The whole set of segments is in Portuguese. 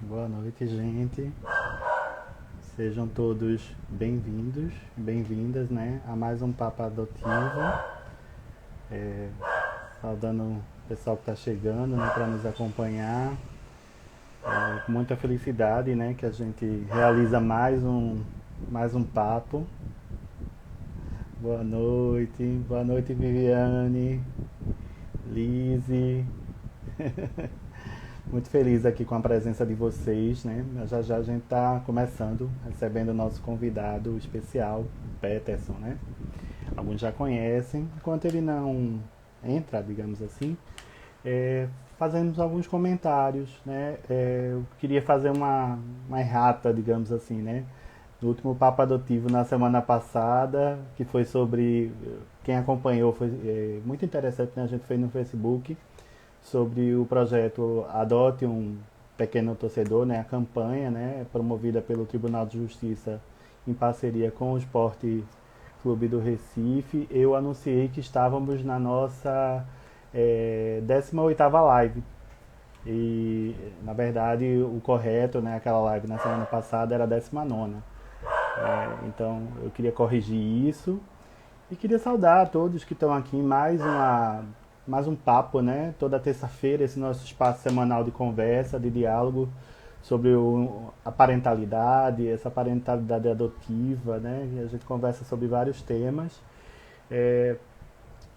boa noite, gente. Sejam todos bem-vindos, bem-vindas, né, a mais um Papo Adotivo. Saudando o pessoal que está chegando, né, para nos acompanhar. Com muita felicidade, né, que a gente realiza mais um papo. Boa noite, Viviane, Lise. Muito feliz aqui com a presença de vocês, né? Já já a gente está começando, recebendo o nosso convidado especial, Peterson, né? Alguns já conhecem. Enquanto ele não entra, digamos assim, fazemos alguns comentários, né? Eu queria fazer uma errata, digamos assim, né? No último Papo Adotivo, na semana passada, que foi sobre... Quem acompanhou foi muito interessante, né? A gente fez no Facebook sobre o projeto Adote um Pequeno Torcedor, né, a campanha, né, promovida pelo Tribunal de Justiça em parceria com o Esporte Clube do Recife. Eu anunciei que estávamos na nossa 18ª live. E, na verdade, o correto, né, aquela live na semana passada era a 19ª. Então, eu queria corrigir isso. E queria saudar a todos que estão aqui em mais um papo, né? Toda terça-feira, esse nosso espaço semanal de conversa, de diálogo sobre a parentalidade, essa parentalidade adotiva, né? E a gente conversa sobre vários temas. É,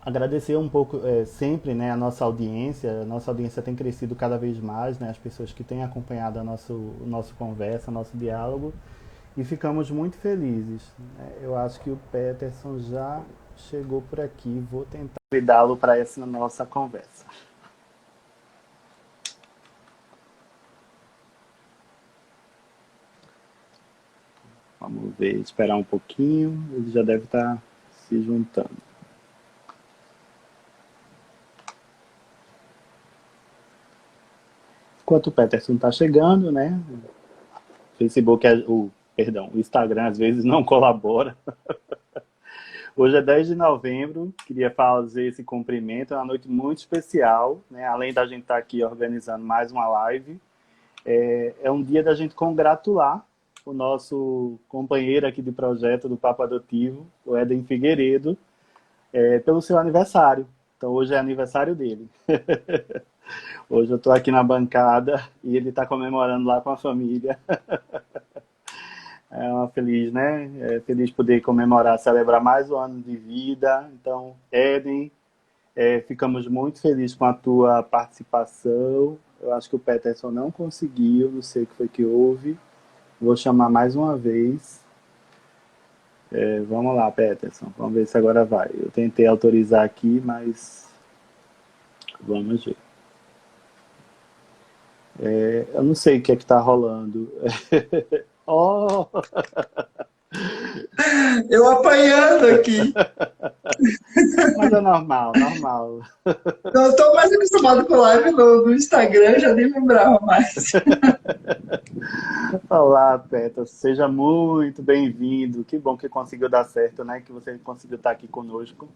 Agradecer um pouco sempre, né, a nossa audiência tem crescido cada vez mais, né? As pessoas que têm acompanhado o nosso conversa, nosso diálogo, e ficamos muito felizes, né? Eu acho que o Peterson já chegou por aqui. Vou tentar convidá-lo para essa nossa conversa. Vamos ver, esperar um pouquinho. Ele já deve estar se juntando. Enquanto o Peterson está chegando, né? O Facebook, o Instagram às vezes não colabora. Hoje é 10 de novembro, queria fazer esse cumprimento, é uma noite muito especial, né? Além da gente estar aqui organizando mais uma live, é um dia da gente congratular o nosso companheiro aqui de projeto do Papo Adotivo, o Éden Figueiredo, pelo seu aniversário. Então hoje é aniversário dele. Hoje eu estou aqui na bancada e ele está comemorando lá com a família. É uma feliz, né? É feliz poder comemorar, celebrar mais um ano de vida. Então, Éden, ficamos muito felizes com a tua participação. Eu acho que o Peterson não conseguiu, não sei o que foi que houve. Vou chamar mais uma vez. Vamos lá, Peterson. Vamos ver se agora vai. Eu tentei autorizar aqui, mas vamos ver. Eu não sei o que é que está rolando. Oh! Eu apanhando aqui. Mas é normal, normal. Eu estou mais acostumado com live no Instagram, já nem lembrava mais. Olá, Peterson. Seja muito bem-vindo. Que bom que conseguiu dar certo, né? Que você conseguiu estar aqui conosco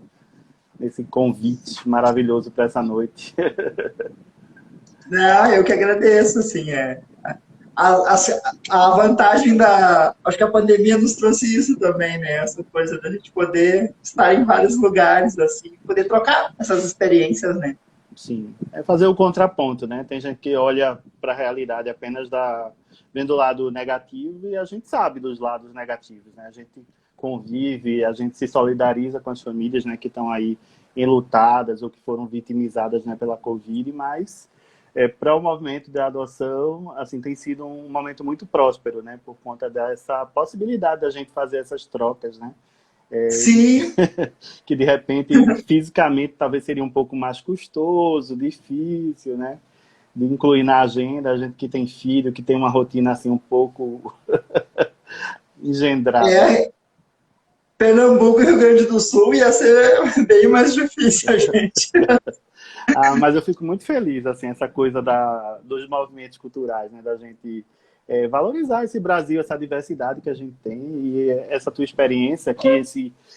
nesse convite maravilhoso para essa noite. Não, eu que agradeço, assim, a, a, a vantagem acho que a pandemia nos trouxe isso também, né? Essa coisa da gente poder estar em vários lugares, assim, poder trocar essas experiências, né? Sim, é fazer o contraponto, né? Tem gente que olha para a realidade apenas vendo o lado negativo e a gente sabe dos lados negativos, né? A gente convive, a gente se solidariza com as famílias, né, que estão aí enlutadas ou que foram vitimizadas, né, pela Covid, mas para o movimento da adoção, assim, tem sido um momento muito próspero, né, por conta dessa possibilidade da gente fazer essas trocas, né? Sim, Que de repente fisicamente talvez seria um pouco mais custoso, difícil, né? De incluir na agenda, a gente que tem filho, que tem uma rotina assim um pouco engendrada. é, Pernambuco e Rio Grande do Sul ia ser bem mais difícil a gente. Mas eu fico muito feliz, assim, essa coisa dos movimentos culturais, né? Da gente valorizar esse Brasil, essa diversidade que a gente tem e essa tua experiência,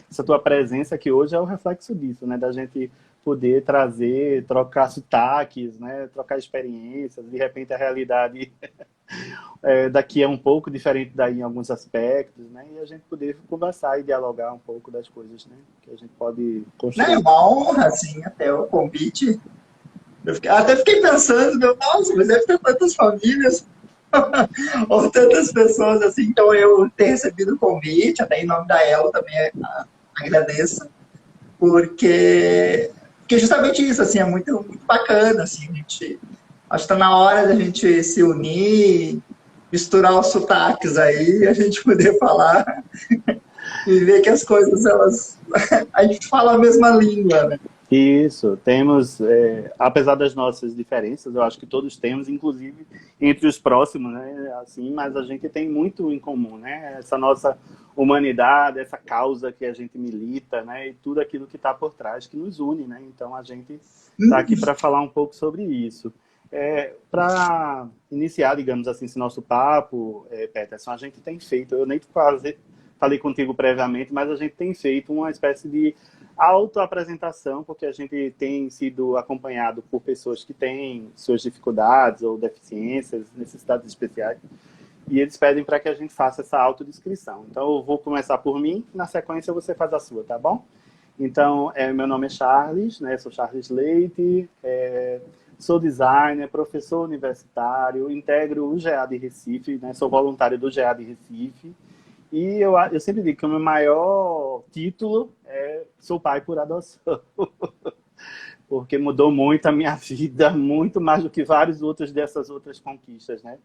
essa tua presença aqui hoje é o reflexo disso, né? Da gente poder trazer, trocar sotaques, né? Trocar experiências, de repente a realidade daqui é um pouco diferente daí em alguns aspectos, né? E a gente poder conversar e dialogar um pouco das coisas, né? Que a gente pode Né, é construir. uma honra, assim, até o convite. Até fiquei pensando, meu, nossa, mas deve ter tantas famílias ou tantas pessoas assim. Então eu ter recebido o convite, até em nome da Elo também agradeço, porque justamente isso, assim, é muito, muito bacana, assim, a gente, acho que está na hora da gente se unir, misturar os sotaques aí, a gente poder falar e ver que as coisas, elas, a gente fala a mesma língua, né? Isso, temos, apesar das nossas diferenças, eu acho que todos temos, inclusive entre os próximos, né? Assim, mas a gente tem muito em comum, né? Essa nossa humanidade, essa causa que a gente milita, né? E tudo aquilo que está por trás que nos une, né? Então a gente está aqui para falar um pouco sobre isso. Para iniciar, digamos assim, esse nosso papo, Peterson, a gente tem feito, eu nem falei contigo previamente, mas a gente tem feito uma espécie de autoapresentação, porque a gente tem sido acompanhado por pessoas que têm suas dificuldades ou deficiências, necessidades especiais, e eles pedem para que a gente faça essa autodescrição. Então, eu vou começar por mim, na sequência você faz a sua, tá bom? Então, meu nome é Charles, né? Sou Charles Leite, sou designer, professor universitário, integro o GA de Recife, né? Sou voluntário do GA de Recife, e eu sempre digo que o meu maior título é sou pai por adoção, porque mudou muito a minha vida, muito mais do que vários outros dessas outras conquistas, né?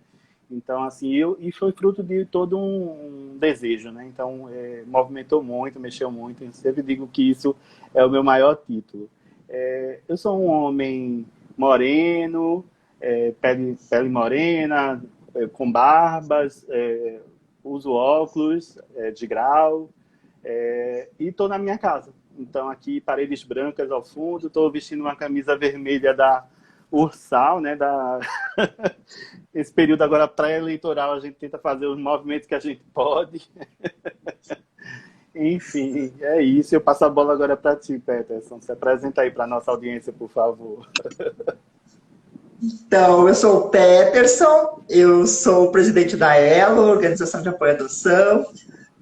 Então, assim, e foi fruto de todo um desejo, né? Então, movimentou muito, mexeu muito. Eu sempre digo que isso é o meu maior título. Eu sou um homem moreno, pele morena, com barbas, uso óculos de grau, e estou na minha casa. Então, aqui, paredes brancas ao fundo, estou vestindo uma camisa vermelha da Ursal, né? Esse período agora pré-eleitoral, a gente tenta fazer os movimentos que a gente pode. Enfim, é isso. Eu passo a bola agora para ti, Peterson. Se apresenta aí para a nossa audiência, por favor. Então, eu sou o Peterson, eu sou o presidente da ELO, Organização de Apoio à Adoção,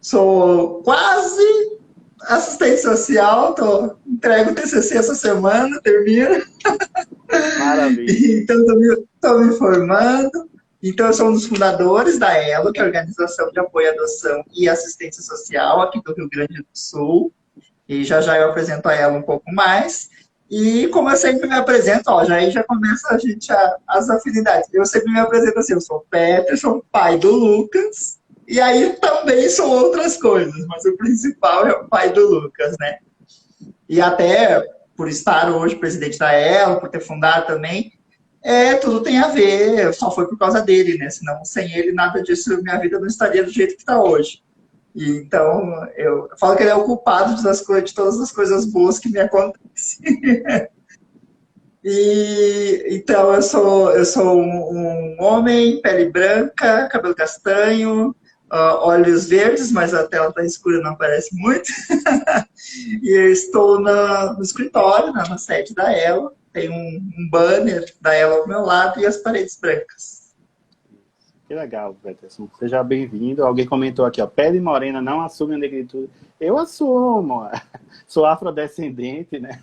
sou quase assistente social, entrego o TCC essa semana, termino. Maravilha. Então, estou me formando. Então, eu sou um dos fundadores da ELO, que é a Organização de Apoio à Adoção e Assistência Social aqui do Rio Grande do Sul. E já já eu apresento a ela um pouco mais. E como eu sempre me apresento, ó, já aí já começa a gente as afinidades. Eu sempre me apresento assim, eu sou o Peterson, pai do Lucas, e aí também sou outras coisas, mas o principal é o pai do Lucas, né? E até por estar hoje presidente da ELO, por ter fundado também, tudo tem a ver, só foi por causa dele, né? Senão, sem ele, nada disso, minha vida não estaria do jeito que está hoje. E, então, eu falo que ele é o culpado de todas as coisas boas que me acontecem. Então, eu sou um homem, pele branca, cabelo castanho, olhos verdes, mas a tela está escura, não aparece muito. E eu estou no escritório, na sede da Elo. Tem um banner da Elo ao meu lado e as paredes brancas. Que legal, Peterson. Seja bem-vindo. Alguém comentou aqui, ó, pele morena não assume a negritude. Eu assumo. Sou afrodescendente, né?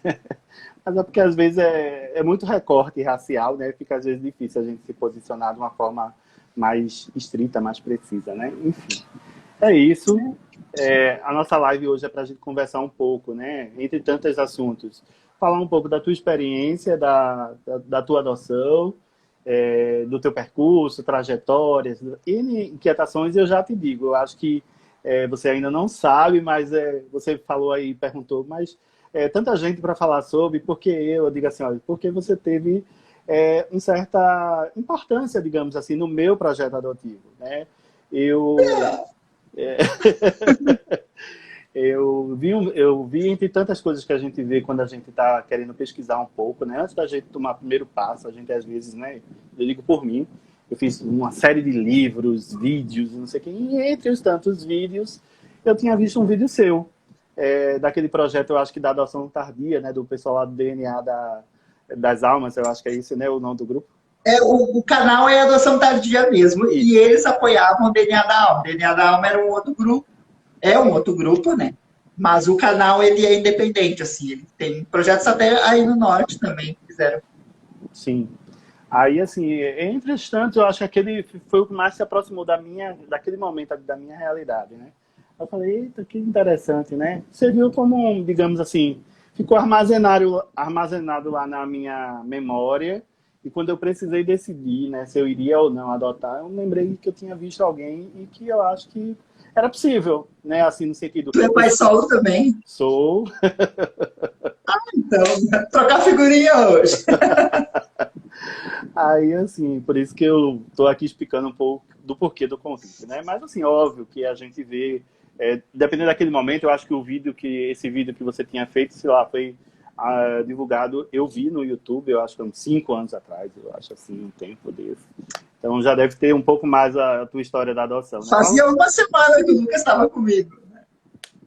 Mas é porque às vezes é muito recorte racial, né? Fica às vezes difícil a gente se posicionar de uma forma mais estrita, mais precisa, né? Enfim, é isso. A nossa live hoje é para a gente conversar um pouco, né? Entre tantos assuntos. Falar um pouco da tua experiência, da tua adoção, do teu percurso, trajetórias, N inquietações. Eu já te digo, eu acho que você ainda não sabe, mas você falou aí, perguntou, mas tanta gente para falar sobre, porque eu digo assim, olha, porque você teve uma certa importância, digamos assim, no meu projeto adotivo, né? É, eu vi entre tantas coisas que a gente vê quando a gente está querendo pesquisar um pouco, né? Antes da gente tomar o primeiro passo, a gente às vezes, né? Eu digo por mim, eu fiz uma série de livros, vídeos, não sei o quê. E entre os tantos vídeos, eu tinha visto um vídeo seu, daquele projeto, eu acho que da adoção tardia, né, do pessoal lá do DNA das Almas, eu acho que é isso, né, o nome do grupo. O canal é Adoção Tardia mesmo, e eles apoiavam o DNA da Alma. O DNA da Alma era um outro grupo, é um outro grupo, né? Mas o canal, ele é independente, assim, ele tem projetos até aí no norte também que fizeram. Sim. Aí, assim, entre os tantos, eu acho que aquele foi o que mais se aproximou daquele momento da minha realidade, né? Eu falei, eita, que interessante, né? Serviu como, digamos assim, ficou armazenado lá na minha memória. E quando eu precisei decidir, né, se eu iria ou não adotar, eu lembrei que eu tinha visto alguém e que eu acho que era possível, né? Assim, no sentido... Tu é pai solo também? Sou. Então, trocar figurinha hoje. Aí, assim, por isso que eu tô aqui explicando um pouco do porquê do convite, né? Mas, assim, óbvio que a gente vê, dependendo daquele momento, eu acho que esse vídeo que você tinha feito, sei lá, foi divulgado, eu vi no YouTube, eu acho que uns 5 anos atrás, eu acho, assim, um tempo desse. Então, já deve ter um pouco mais a tua história da adoção, né? Fazia uma semana que o Lucas estava comigo.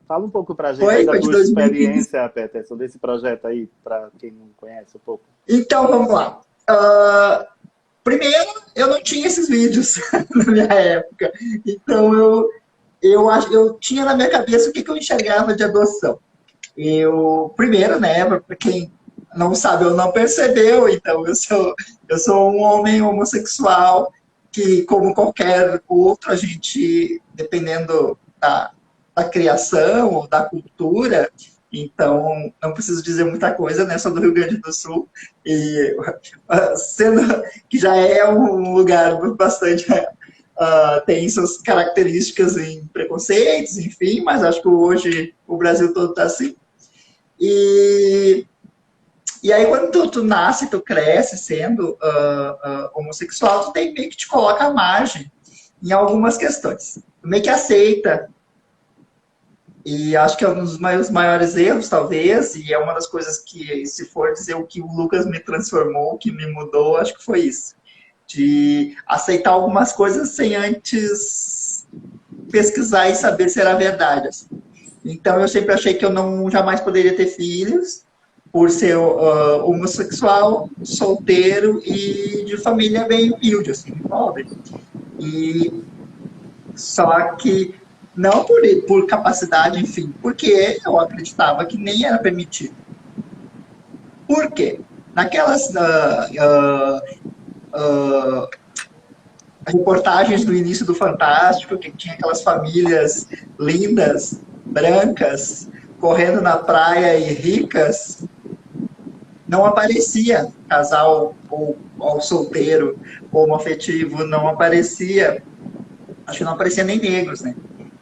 Fala um pouco pra gente aí da tua experiência, Peterson, desse projeto aí, para quem não conhece um pouco. Então, vamos lá. Primeiro, eu não tinha esses vídeos na minha época. Então, eu tinha na minha cabeça o que eu enxergava de adoção. Primeiro, né, para quem não sabe ou não percebeu, então eu sou um homem homossexual que, como qualquer outro, a gente, dependendo da criação ou da cultura, então não preciso dizer muita coisa, né, sou do Rio Grande do Sul, e sendo que já é um lugar bastante... tem suas características em preconceitos, enfim, mas acho que hoje o Brasil todo está assim. E aí, quando tu nasce, tu cresce sendo homossexual, tu meio que te coloca à margem em algumas questões. Tu meio que aceita. E acho que é um dos meus maiores erros, talvez, e é uma das coisas que, se for dizer o que o Lucas me transformou, o que me mudou, acho que foi isso. De aceitar algumas coisas sem antes pesquisar e saber se era verdade. Assim. Então, eu sempre achei que eu jamais poderia ter filhos, por ser homossexual, solteiro e de família bem humilde, assim, pobre. Só que, não por capacidade, enfim, porque eu acreditava que nem era permitido. Por quê? Naquelas reportagens do início do Fantástico, que tinha aquelas famílias lindas, brancas, correndo na praia e ricas, não aparecia casal ou solteiro, homoafetivo, não aparecia, acho que não aparecia nem negros, né?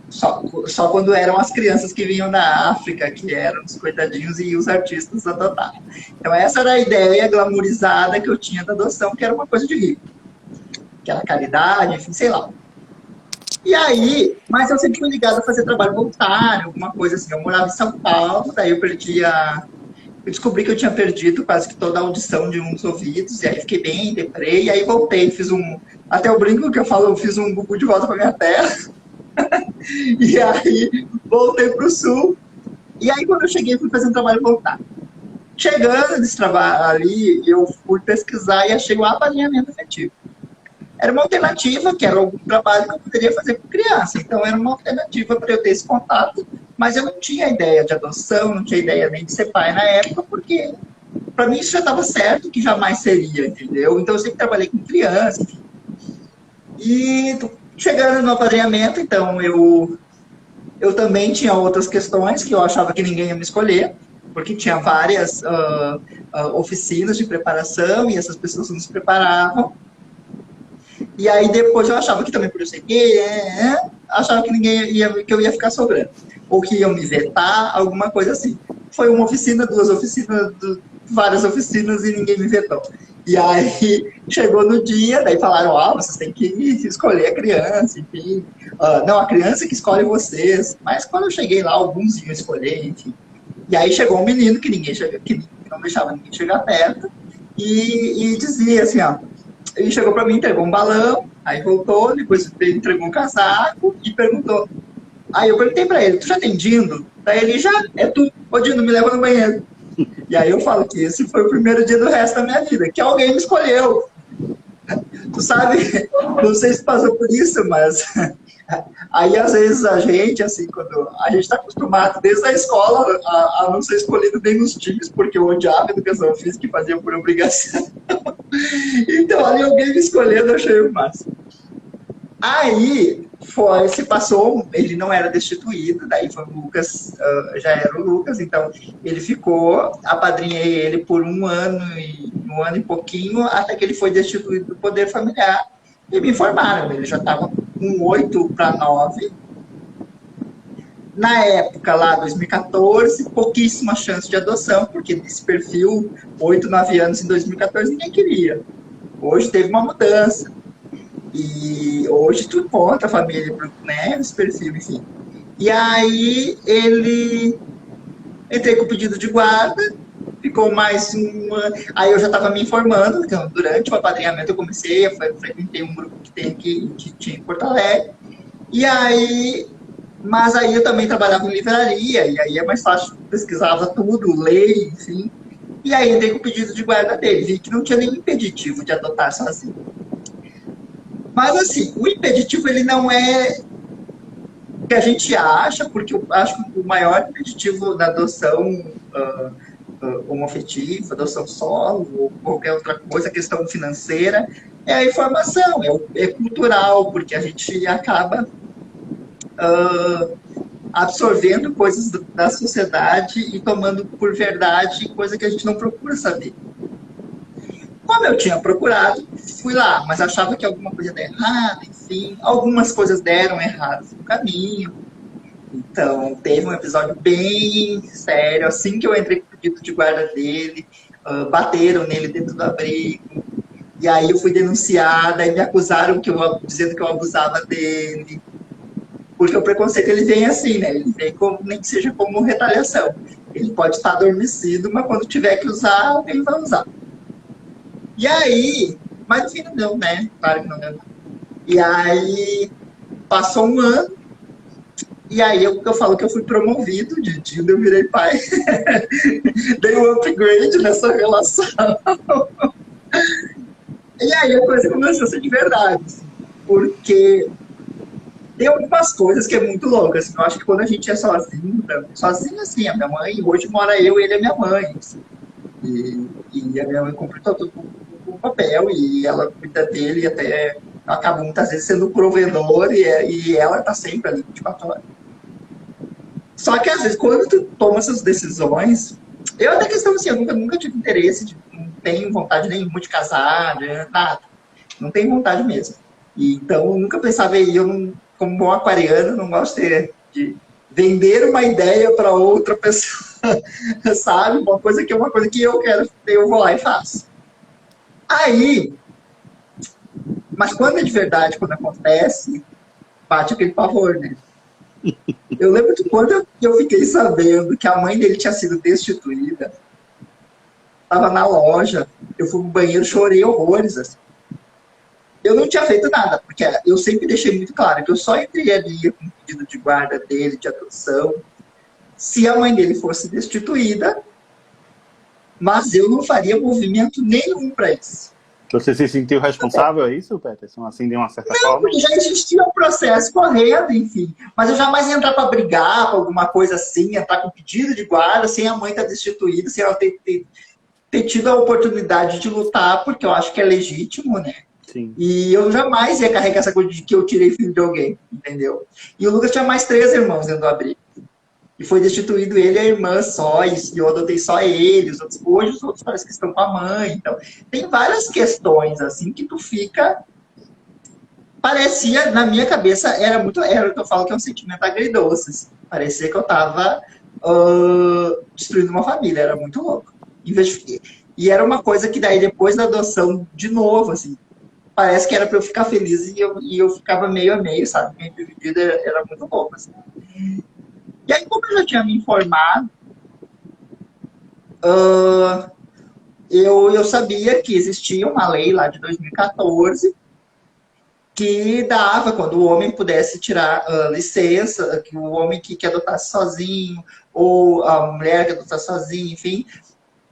Só quando eram as crianças que vinham da África, que eram os coitadinhos e os artistas adotavam. Então essa era a ideia glamourizada que eu tinha da adoção, que era uma coisa de rico. Que era caridade, enfim, sei lá. E aí, mas eu sempre fui ligado a fazer trabalho voluntário, alguma coisa assim. Eu morava em São Paulo, daí eu descobri que eu tinha perdido quase que toda a audição de uns ouvidos, e aí fiquei bem deprê, e aí voltei, até o brinco que eu falo, eu fiz um Gugu de volta pra minha terra, e aí voltei pro sul, e aí quando eu cheguei, fui fazer um trabalho voluntário. Chegando nesse trabalho ali, eu fui pesquisar e achei o apadrinhamento afetivo. Era uma alternativa, que era algum trabalho que eu poderia fazer com criança. Então, era uma alternativa para eu ter esse contato, mas eu não tinha ideia de adoção, não tinha ideia nem de ser pai na época, porque para mim isso já estava certo que jamais seria, entendeu? Então, eu sempre trabalhei com criança, enfim. E chegando no apadrinhamento, então, eu também tinha outras questões que eu achava que ninguém ia me escolher, porque tinha várias oficinas de preparação e essas pessoas não se preparavam. E aí depois eu achava que também por eu ser gay, achava que que eu ia ficar sobrando. Ou que iam me vetar, alguma coisa assim. Foi uma oficina, 2 oficinas, várias oficinas e ninguém me vetou. E aí chegou no dia, daí falaram, vocês têm que escolher a criança, enfim. Não, a criança que escolhe vocês. Mas quando eu cheguei lá, alguns iam escolher, enfim. E aí chegou um menino que não deixava ninguém chegar perto e dizia assim, Ele chegou para mim, entregou um balão, aí voltou, depois ele entregou um casaco e perguntou. Aí eu perguntei para ele, tu já tem Dindo? Daí ele, já, é tu. Ô Dindo, me leva no banheiro. E aí eu falo que esse foi o primeiro dia do resto da minha vida, que alguém me escolheu. Tu sabe, não sei se passou por isso, mas aí às vezes a gente, assim, quando a gente está acostumado desde a escola a não ser escolhido nem nos times, porque eu odiava educação física e fazia por obrigação. Então ali alguém me escolhendo, eu achei o máximo. Aí se passou, ele não era destituído, daí foi o Lucas, já era o Lucas, então ele ficou, apadrinhei ele por um ano e pouquinho, até que ele foi destituído do poder familiar, e me informaram, ele já estava com 8 para 9. Na época, lá, 2014, pouquíssima chance de adoção, porque desse perfil, 8, 9 anos em 2014, ninguém queria. Hoje teve uma mudança. E hoje tu encontra a família, né, esse perfil, enfim. E aí ele entrei com o pedido de guarda, ficou mais uma. Aí eu já estava me informando, então durante o apadrinhamento eu comecei, eu frequentei um grupo que tem aqui, que tinha em Porto Alegre. E aí, mas aí eu também trabalhava em livraria, e aí é mais fácil, pesquisava tudo, lei, enfim. E aí entrei com o pedido de guarda dele, vi que não tinha nenhum impeditivo de adotar sozinho. Mas assim, o impeditivo ele não é o que a gente acha, porque eu acho que o maior impeditivo da adoção homoafetiva, adoção solo, ou qualquer outra coisa, a questão financeira, é a informação, é cultural, porque a gente acaba absorvendo coisas da sociedade e tomando por verdade coisa que a gente não procura saber. Como eu tinha procurado, fui lá, mas achava que alguma coisa ia dar errado, enfim. Algumas coisas deram erradas no caminho. Então, teve um episódio bem sério. Assim que eu entrei com o pedido de guarda dele, bateram nele dentro do abrigo. E aí eu fui denunciada e me acusaram dizendo que eu abusava dele. Porque o preconceito ele vem assim, né? Ele vem nem que seja como retaliação. Ele pode estar adormecido, mas quando tiver que usar, alguém vai usar. E aí, mas no fim não deu, né? Claro que não deu. E aí, passou um ano, e aí eu falo que eu fui promovido de Dindo, eu virei pai. Dei um upgrade nessa relação. E aí a coisa começou a ser de verdade, assim, porque tem algumas coisas que é muito loucas. Assim, eu acho que quando a gente é sozinho assim, a minha mãe, hoje mora eu e ele é minha mãe. Assim, e a minha mãe cumpre todo o papel e ela cuida dele até acaba muitas vezes sendo o provedor e ela tá sempre ali 24 horas. Só que às vezes quando tu toma essas decisões, eu até questão assim, eu nunca tive interesse, não tenho vontade nenhuma de casar, nada. Não tenho vontade mesmo. E, então eu nunca pensava em como bom aquariano, não gosto de vender uma ideia para outra pessoa, sabe? Uma coisa que eu quero, eu vou lá e faço. Aí, mas quando é de verdade, quando acontece, bate aquele pavor, né? Eu lembro que quando eu fiquei sabendo que a mãe dele tinha sido destituída, estava na loja, eu fui no banheiro, chorei horrores, assim. Eu não tinha feito nada, porque eu sempre deixei muito claro que eu só entraria com o pedido de guarda dele, de adoção, se a mãe dele fosse destituída, mas eu não faria movimento nenhum para isso. Você se sentiu responsável, é isso, Peterson? Assim, de uma certa forma? Porque já existia um processo correndo, enfim. Mas eu jamais ia entrar para brigar, para alguma coisa assim, entrar com pedido de guarda, sem a mãe estar destituída, sem ela ter tido a oportunidade de lutar, porque eu acho que é legítimo, né? Sim. E eu jamais ia carregar essa coisa de que eu tirei filho de alguém, entendeu? E o Lucas tinha mais 3 irmãos dentro do abrigo. E foi destituído ele e a irmã só, e eu adotei só ele, hoje os outros parece que estão com a mãe. Então, tem várias questões, assim, que tu fica... Parecia, na minha cabeça, era o que eu falo que é um sentimento agridoce. Assim. Parecia que eu tava destruindo uma família, era muito louco. E era uma coisa que daí, depois da adoção, de novo, assim, parece que era para eu ficar feliz e eu ficava meio a meio, sabe? Minha dividida era muito louco, assim. E aí, como eu já tinha me informado, eu sabia que existia uma lei lá de 2014 que dava, quando o homem pudesse tirar licença, que o homem que adotasse sozinho, ou a mulher que adotasse sozinha, enfim,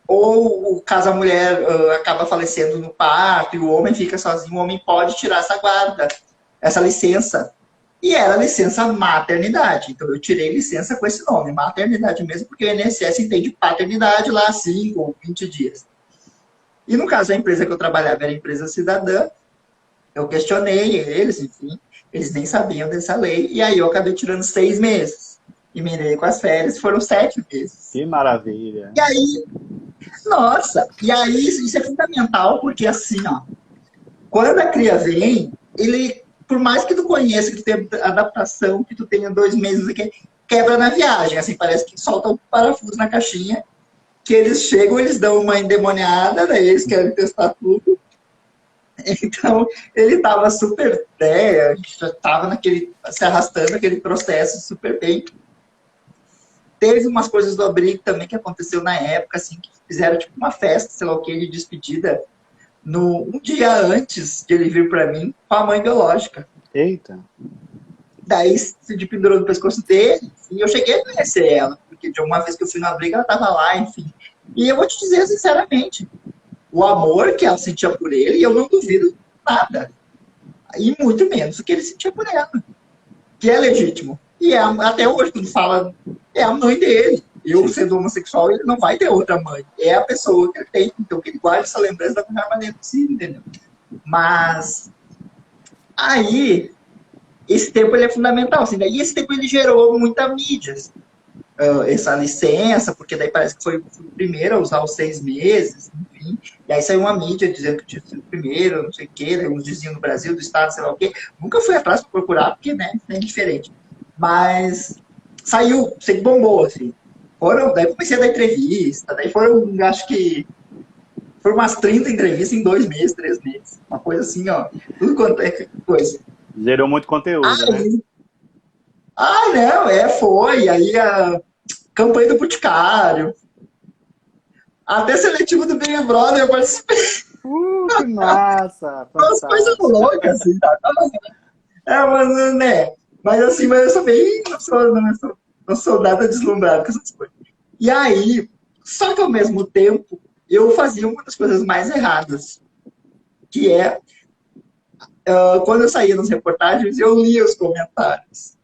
ou caso a mulher acaba falecendo no parto e o homem fica sozinho, o homem pode tirar essa guarda, essa licença. E era licença maternidade. Então eu tirei licença com esse nome, maternidade mesmo, porque o INSS entende paternidade lá 5 ou 20 dias. E no caso, a empresa que eu trabalhava era a empresa cidadã, eu questionei eles, enfim, eles nem sabiam dessa lei, e aí eu acabei tirando 6 meses. E mirei com as férias, foram 7 meses. Que maravilha. E aí, nossa, e aí isso é fundamental, porque assim, ó, quando a cria vem, ele, por mais que tu conheça, que tu tenha adaptação, que tu tenha 2 meses aqui, quebra na viagem, assim, parece que solta um parafuso na caixinha, que eles chegam, eles dão uma endemoniada, né, eles querem testar tudo. Então, ele estava super, a gente já estava se arrastando aquele processo super bem. Teve umas coisas do abrigo também que aconteceu na época, assim, que fizeram tipo uma festa, sei lá o que, de despedida, um dia antes de ele vir para mim, com a mãe biológica. Eita. Daí se pendurou no pescoço dele, e eu cheguei a conhecer ela, porque de uma vez que eu fui no abrigo, ela estava lá, enfim. E eu vou te dizer sinceramente, o amor que ela sentia por ele, eu não duvido nada. E muito menos o que ele sentia por ela, que é legítimo. E até hoje, quando fala, é a mãe dele. Eu, sendo homossexual, ele não vai ter outra mãe. É a pessoa que ele tem. Então, que ele guarde essa lembrança da melhor maneira possível, entendeu? Mas, aí, esse tempo ele é fundamental. Assim, e esse tempo ele gerou muita mídia. Assim, essa licença, porque daí parece que foi o primeiro a usar os 6 meses, enfim. E aí saiu uma mídia dizendo que tinha sido o primeiro, não sei o quê, uns diziam no Brasil, do Estado, sei lá o quê. Nunca fui atrás para procurar, porque, né, é diferente. Mas saiu, sempre bombou, assim. Daí comecei a dar entrevista, daí foram, acho que, foram umas 30 entrevistas em 2 meses, 3 meses. Uma coisa assim, ó, tudo quanto é coisa. Gerou muito conteúdo, né? Não, foi. Aí a campanha do Boticário, até seletivo do Big Brother eu participei. Que massa! Umas coisas loucas, assim, tá? Mas, né? Mas assim, eu sou bem. Não sou nada deslumbrado com essas coisas. E aí, só que ao mesmo tempo, eu fazia uma das coisas mais erradas, que é, quando eu saía nas reportagens, eu lia os comentários.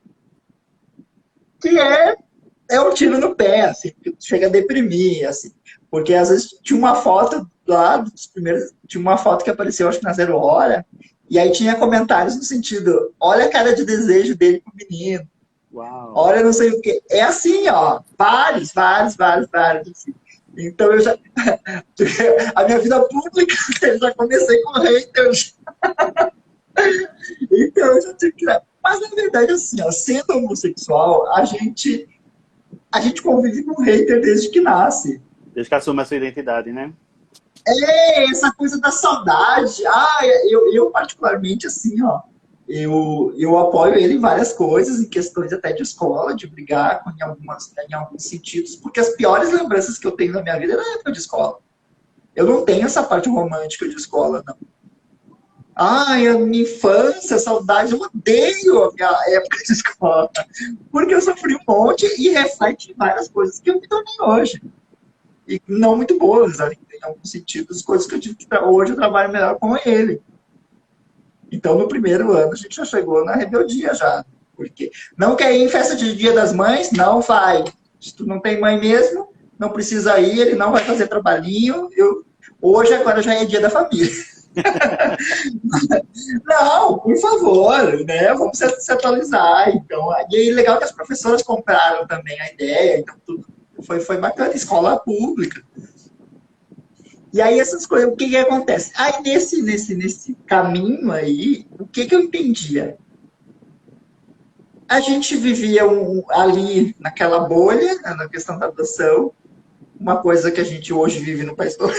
Que é um tiro no pé, assim, que chega a deprimir, assim. Porque às vezes tinha uma foto lá dos primeiros, tinha uma foto que apareceu, acho que na Zero Hora, e aí tinha comentários no sentido, olha a cara de desejo dele pro menino. Uau. Olha não sei o quê. É assim, ó, vários, assim. Então eu já, a minha vida pública, eu já comecei com haters. Então eu já tive que... Mas na verdade, assim, ó, sendo homossexual, a gente convive com hater desde que nasce. Desde que assume a sua identidade, né? Essa coisa da saudade. Eu particularmente, assim, ó, eu apoio ele em várias coisas, em questões até de escola, de brigar em alguns sentidos, porque as piores lembranças que eu tenho na minha vida é na época de escola. Eu não tenho essa parte romântica de escola, não. A minha infância, saudade, eu odeio a minha época de escola, porque eu sofri um monte e reflete em várias coisas que eu me tornei hoje. E não muito boas, né? Em alguns sentidos, coisas que eu tive que hoje eu trabalho melhor com ele. Então, no primeiro ano, a gente já chegou na rebeldia já. Porque não quer ir em festa de Dia das Mães? Não vai. Se tu não tem mãe mesmo, não precisa ir, ele não vai fazer trabalhinho. Hoje, agora já é dia da família. Não, por favor, né? Vamos se atualizar. Então, e é legal que as professoras compraram também a ideia, então tudo foi bacana, escola pública. E aí essas coisas, o que acontece? Aí nesse caminho aí, o que eu entendia? A gente vivia ali naquela bolha, na questão da adoção, uma coisa que a gente hoje vive no país todo,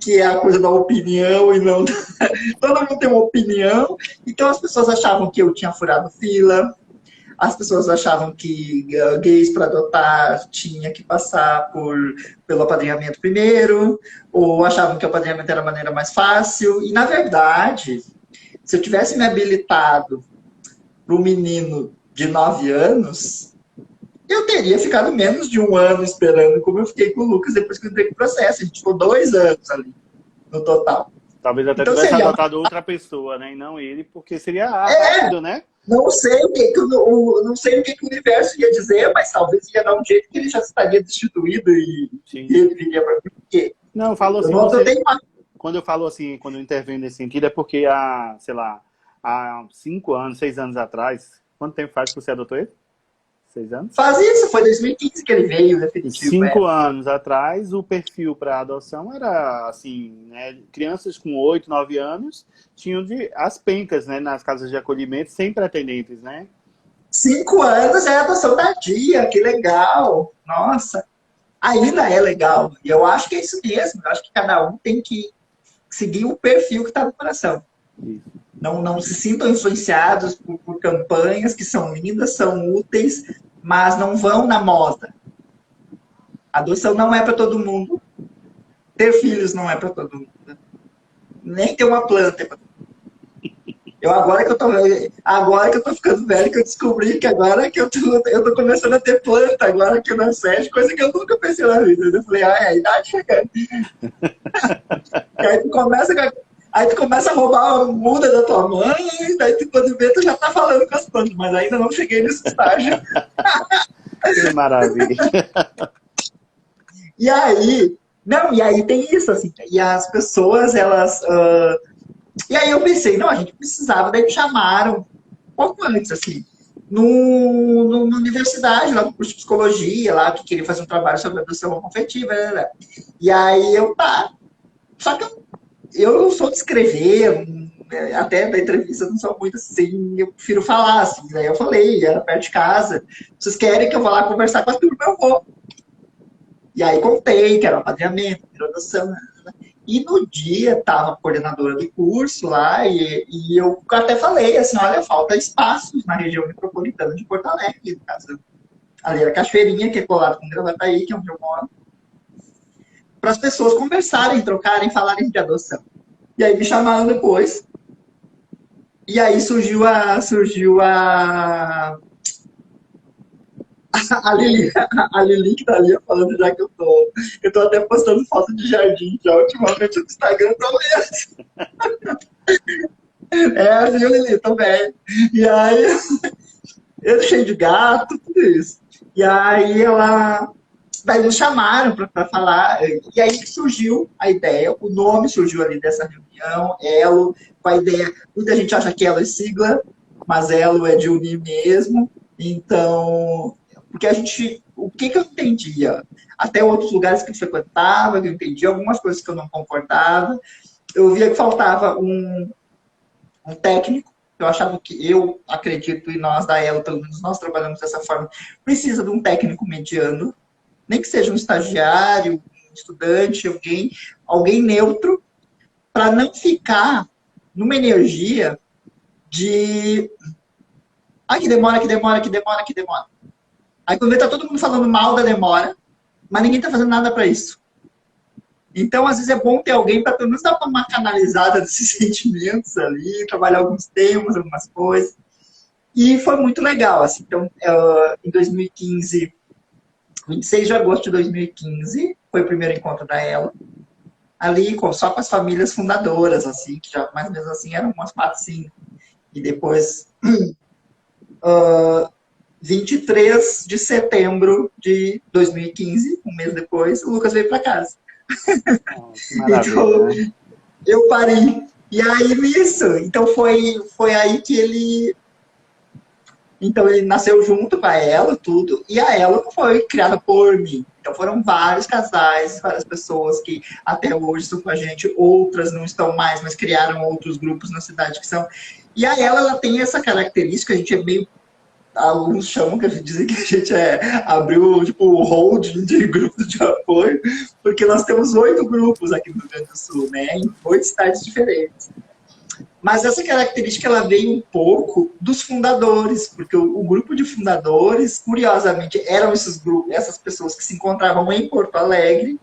que é a coisa da opinião e não... Todo mundo tem uma opinião, então as pessoas achavam que eu tinha furado fila, as pessoas achavam que gays para adotar tinha que passar pelo apadrinhamento primeiro, ou achavam que o apadrinhamento era a maneira mais fácil. E, na verdade, se eu tivesse me habilitado para um menino de 9 anos, eu teria ficado menos de 1 ano esperando, como eu fiquei com o Lucas depois que eu entrei com o processo. A gente ficou 2 anos ali, no total. Talvez até Então, tivesse seria... adotado outra pessoa, né? E não ele, porque seria rápido, né? Não sei não sei o que o universo ia dizer, mas talvez ia dar um jeito que ele já estaria destituído e ele viria para mim. Porque não, eu falo assim, quando eu falo assim, quando eu intervenho nesse sentido, é porque sei lá, há 5 anos, 6 anos atrás, quanto tempo faz que você adotou ele? 6 anos? Faz isso, foi 2015 que ele veio, definitivo. 5 anos atrás, o perfil para adoção era assim, né, crianças com 8, 9 anos tinham as pencas, né, nas casas de acolhimento sem pretendentes, né? 5 anos é adoção tardia, que legal. Nossa, ainda é legal. E eu acho que é isso mesmo. Eu acho que cada um tem que seguir o perfil que está no coração. Isso. Não se sintam influenciados por campanhas que são lindas, são úteis, mas não vão na moda. A adoção não é para todo mundo. Ter filhos não é para todo mundo. Nem ter uma planta é para todo mundo. Agora que eu tô ficando velho, que eu descobri que agora que eu tô começando a ter planta, agora que eu não sei, coisa que eu nunca pensei na vida. Eu falei, é a idade chegando. Aí tu começa a roubar a muda da tua mãe, e daí quando vê, tu já tá falando com as plantas, mas ainda não cheguei nesse estágio. Que maravilha. E aí tem isso, assim, e as pessoas, elas... E aí eu pensei, não, a gente precisava, daí me chamaram um pouco antes, assim, numa universidade, lá no curso de psicologia, lá, que queria fazer um trabalho sobre adoção afetiva, né? E aí só que eu não sou de escrever, até da entrevista não sou muito assim, eu prefiro falar, assim, daí eu falei, era perto de casa, vocês querem que eu vá lá conversar com a turma, eu vou. E aí contei que era um apadrinhamento, adoção, né? E no dia tava a coordenadora do curso lá e eu até falei assim, olha, falta espaços na região metropolitana de Porto Alegre, no caso. Ali era Cachoeirinha, que é colado com Gravataí, que é onde eu moro, para as pessoas conversarem, trocarem, falarem de adoção. E aí me chamaram depois. E aí surgiu a Lili que tá ali falando já que eu tô até postando foto de jardim já ultimamente no Instagram, tô mesmo. Viu, Lili? Tô bem. E aí, eu cheio de gato, tudo isso. E aí daí nos chamaram para falar, e aí surgiu a ideia, o nome surgiu ali dessa reunião, Elo, com a ideia, muita gente acha que Elo é sigla, mas Elo é de unir mesmo, então... Porque o que eu entendia? Até outros lugares que eu frequentava, eu entendia algumas coisas que eu não concordava. Eu via que faltava um técnico. Eu achava eu acredito, e nós da Elo, pelo menos nós trabalhamos dessa forma, precisa de um técnico mediano, nem que seja um estagiário, um estudante, alguém neutro, para não ficar numa energia de... que demora. Aí quando tá todo mundo falando mal da demora, mas ninguém tá fazendo nada para isso. Então, às vezes é bom ter alguém para pelo menos dar uma canalizada desses sentimentos ali, trabalhar alguns temas, algumas coisas. E foi muito legal, assim. Então, em 2015, 26 de agosto de 2015, foi o primeiro encontro da Ela. Ali, só com as famílias fundadoras, assim, que já mais ou menos assim eram umas 4, 5. E depois... 23 de setembro de 2015, um mês depois, o Lucas veio para casa. Então, né? Eu parei. E aí, nisso, então foi aí que ele... Então, ele nasceu junto com a Ela, tudo, e a Ela foi criada por mim. Então, foram vários casais, várias pessoas que até hoje estão com a gente, outras não estão mais, mas criaram outros grupos na cidade que são... E a Ela tem essa característica, a gente é meio... Alguns chamam que a gente dizem que a gente abriu tipo o holding de grupos de apoio, porque nós temos 8 grupos aqui no Rio Grande do Sul, né? Em 8 cidades diferentes. Mas essa característica ela veio um pouco dos fundadores, porque o grupo de fundadores, curiosamente, eram esses grupos, essas pessoas que se encontravam em Porto Alegre,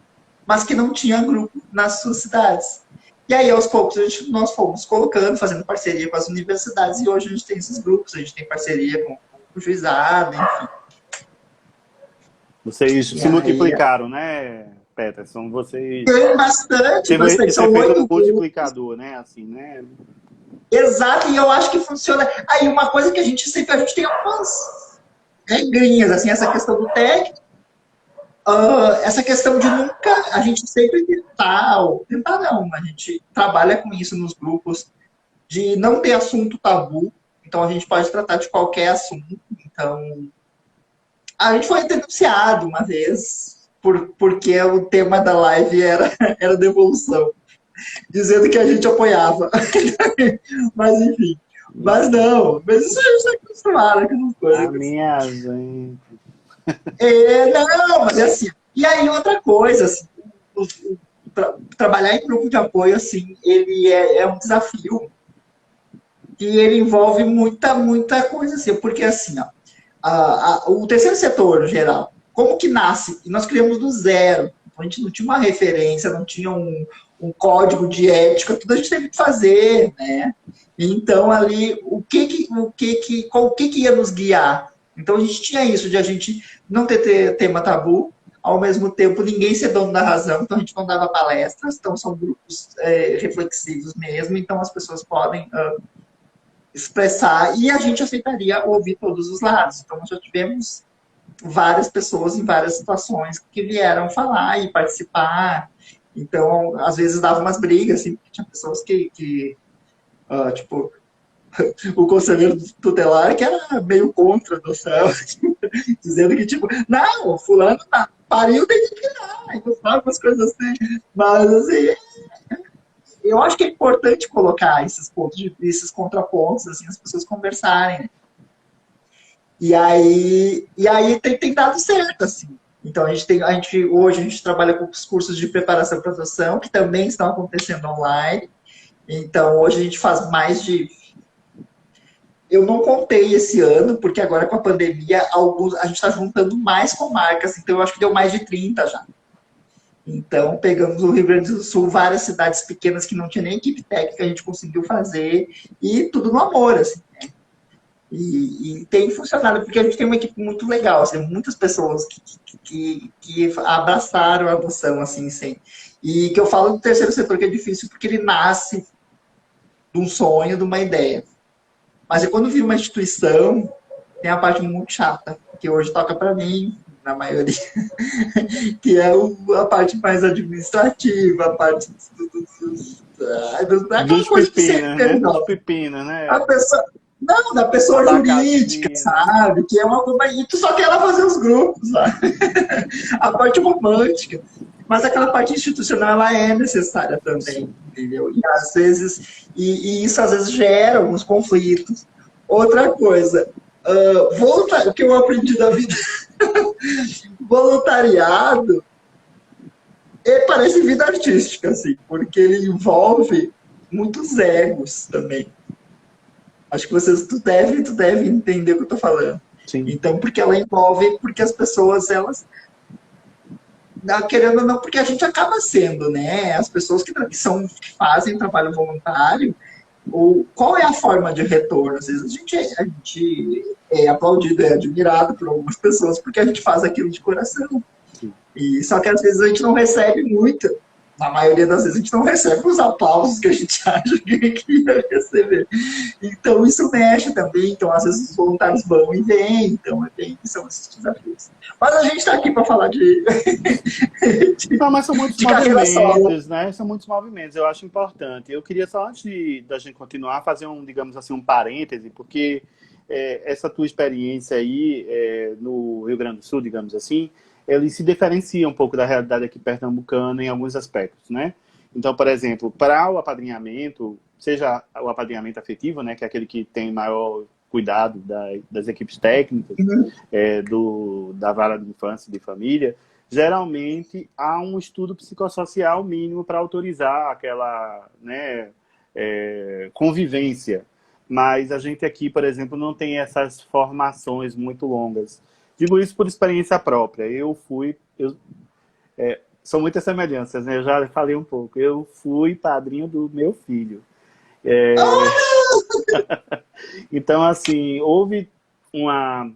mas que não tinham grupo nas suas cidades. E aí, aos poucos, nós fomos colocando, fazendo parceria com as universidades, e hoje a gente tem esses grupos, a gente tem parceria com o juizado, enfim. Vocês E se aí, multiplicaram, né, Peterson? Vocês tem bastante, teve bastante. esse São efeito 8 grupos. multiplicador, né? Assim, né? Exato, e eu acho que funciona. Aí, uma coisa que a gente tem algumas regrinhas, assim, essa questão do técnico, essa questão de nunca, a gente sempre tentar não, a gente trabalha com isso nos grupos, de não ter assunto tabu, então a gente pode tratar de qualquer assunto. Então, a gente foi denunciado uma vez, porque o tema da live era devolução, dizendo que a gente apoiava. Mas enfim. Mas não, mas isso a gente está acostumado com essas A coisas. minha gente. Não, mas é assim. E aí, outra coisa, assim, trabalhar em grupo de apoio, assim, ele é um desafio e ele envolve muita coisa, assim, porque assim, ó, o terceiro setor, no geral, como que nasce? Nós criamos do zero. A gente não tinha uma referência, não tinha um código de ética, tudo a gente teve que fazer, né? Então, ali, o que ia nos guiar? Então, a gente tinha isso, de a gente não ter tema tabu, ao mesmo tempo, ninguém ser dono da razão, então a gente não dava palestras, então são grupos reflexivos mesmo, então as pessoas podem expressar e a gente aceitaria ouvir todos os lados. Então, nós já tivemos várias pessoas em várias situações que vieram falar e participar. Então, às vezes dava umas brigas, assim, porque tinha pessoas tipo, o conselheiro tutelar que era meio contra a adoção, dizendo que, tipo, não, fulano pariu, tem que criar, então, sabe, umas coisas assim. Mas, assim, eu acho que é importante colocar esses contrapontos, assim, as pessoas conversarem. E aí tem dado certo, assim. Então, hoje a gente trabalha com os cursos de preparação para adoção, que também estão acontecendo online. Então, hoje a gente faz mais de... Eu não contei esse ano, porque agora com a pandemia, a gente está juntando mais com marcas, então eu acho que deu mais de 30 já. Então, pegamos o Rio Grande do Sul, várias cidades pequenas que não tinha nem equipe técnica, a gente conseguiu fazer, e tudo no amor, assim. E tem funcionado, porque a gente tem uma equipe muito legal, assim, muitas pessoas que abraçaram a adoção, assim, sem. E que eu falo do terceiro setor que é difícil porque ele nasce de um sonho, de uma ideia. Mas é quando vira uma instituição, tem a parte muito chata, que hoje toca para mim, na maioria, que é a parte mais administrativa, a parte aquela Dos coisa de pepinos, né? sempre, Dos não. pepinos, né? A pessoa, não, da pessoa jurídica, Abacaxi, né? sabe? Que é uma coisa. E tu só quer ela fazer os grupos, sabe? A parte romântica. Mas aquela parte institucional, ela é necessária também, Sim. entendeu? E às vezes, e isso às vezes gera alguns conflitos. Outra coisa, o que eu aprendi da vida, voluntariado, parece vida artística, assim, porque ele envolve muitos egos também. Acho que tu deve entender o que eu tô falando. Sim. Então, porque ela envolve, porque as pessoas, elas, querendo ou não, porque a gente acaba sendo, né? As pessoas que fazem trabalho voluntário, qual é a forma de retorno? Às vezes a gente é aplaudido, é admirado por algumas pessoas, porque a gente faz aquilo de coração. Sim. E só que às vezes a gente não recebe muito. Na maioria das vezes a gente não recebe os aplausos que a gente acha que ia receber. Então isso mexe também. Então às vezes os voluntários vão e vêm. Então são esses desafios. Mas a gente está aqui para falar Não, mas são muitos de carreira solo. movimentos, né? São muitos movimentos, eu acho importante. Eu queria só, antes da gente continuar, fazer digamos assim, um parêntese, porque essa tua experiência aí no Rio Grande do Sul, digamos assim, ele se diferencia um pouco da realidade aqui pernambucana em alguns aspectos, né? Então, por exemplo, para o apadrinhamento, seja o apadrinhamento afetivo, né, que é aquele que tem maior cuidado das equipes técnicas, da vara de infância e de família, geralmente há um estudo psicossocial mínimo para autorizar aquela, né, convivência. Mas a gente aqui, por exemplo, não tem essas formações muito longas. Digo isso por experiência própria. São muitas semelhanças, né? Eu já falei um pouco. Eu fui padrinho do meu filho. Então, assim, houve uma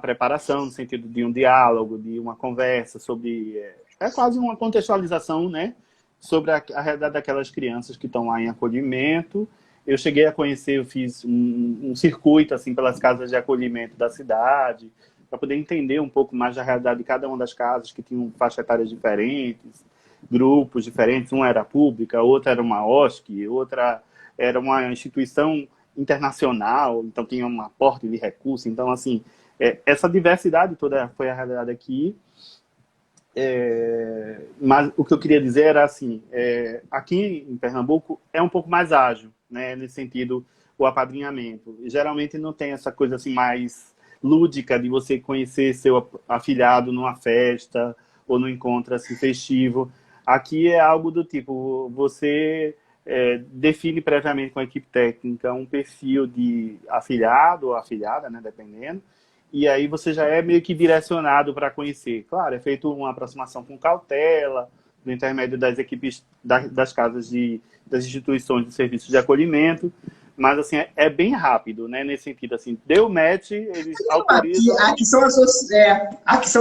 preparação no sentido de um diálogo, de uma conversa sobre... É quase uma contextualização, né? Sobre a realidade daquelas crianças que estão lá em acolhimento. Eu cheguei a conhecer, eu fiz um circuito assim pelas casas de acolhimento da cidade, para poder entender um pouco mais da realidade de cada uma das casas, que tinham faixas etárias diferentes, grupos diferentes. Uma era pública, outra era uma OSC, outra era uma instituição internacional, então tinha um aporte de recursos. Então, assim, essa diversidade toda foi a realidade aqui. Mas o que eu queria dizer era assim, aqui em Pernambuco é um pouco mais ágil, né, nesse sentido, o apadrinhamento. Geralmente não tem essa coisa assim mais lúdica de você conhecer seu afilhado numa festa ou no encontro assim, festivo. Aqui é algo do tipo, você define previamente com a equipe técnica um perfil de afilhado ou afilhada, né, dependendo, e aí você já é meio que direcionado para conhecer. Claro, é feito uma aproximação com cautela, no intermédio das equipes das casas das instituições de serviços de acolhimento, mas assim, é bem rápido, né? Nesse sentido, assim, deu match, eles autorizam...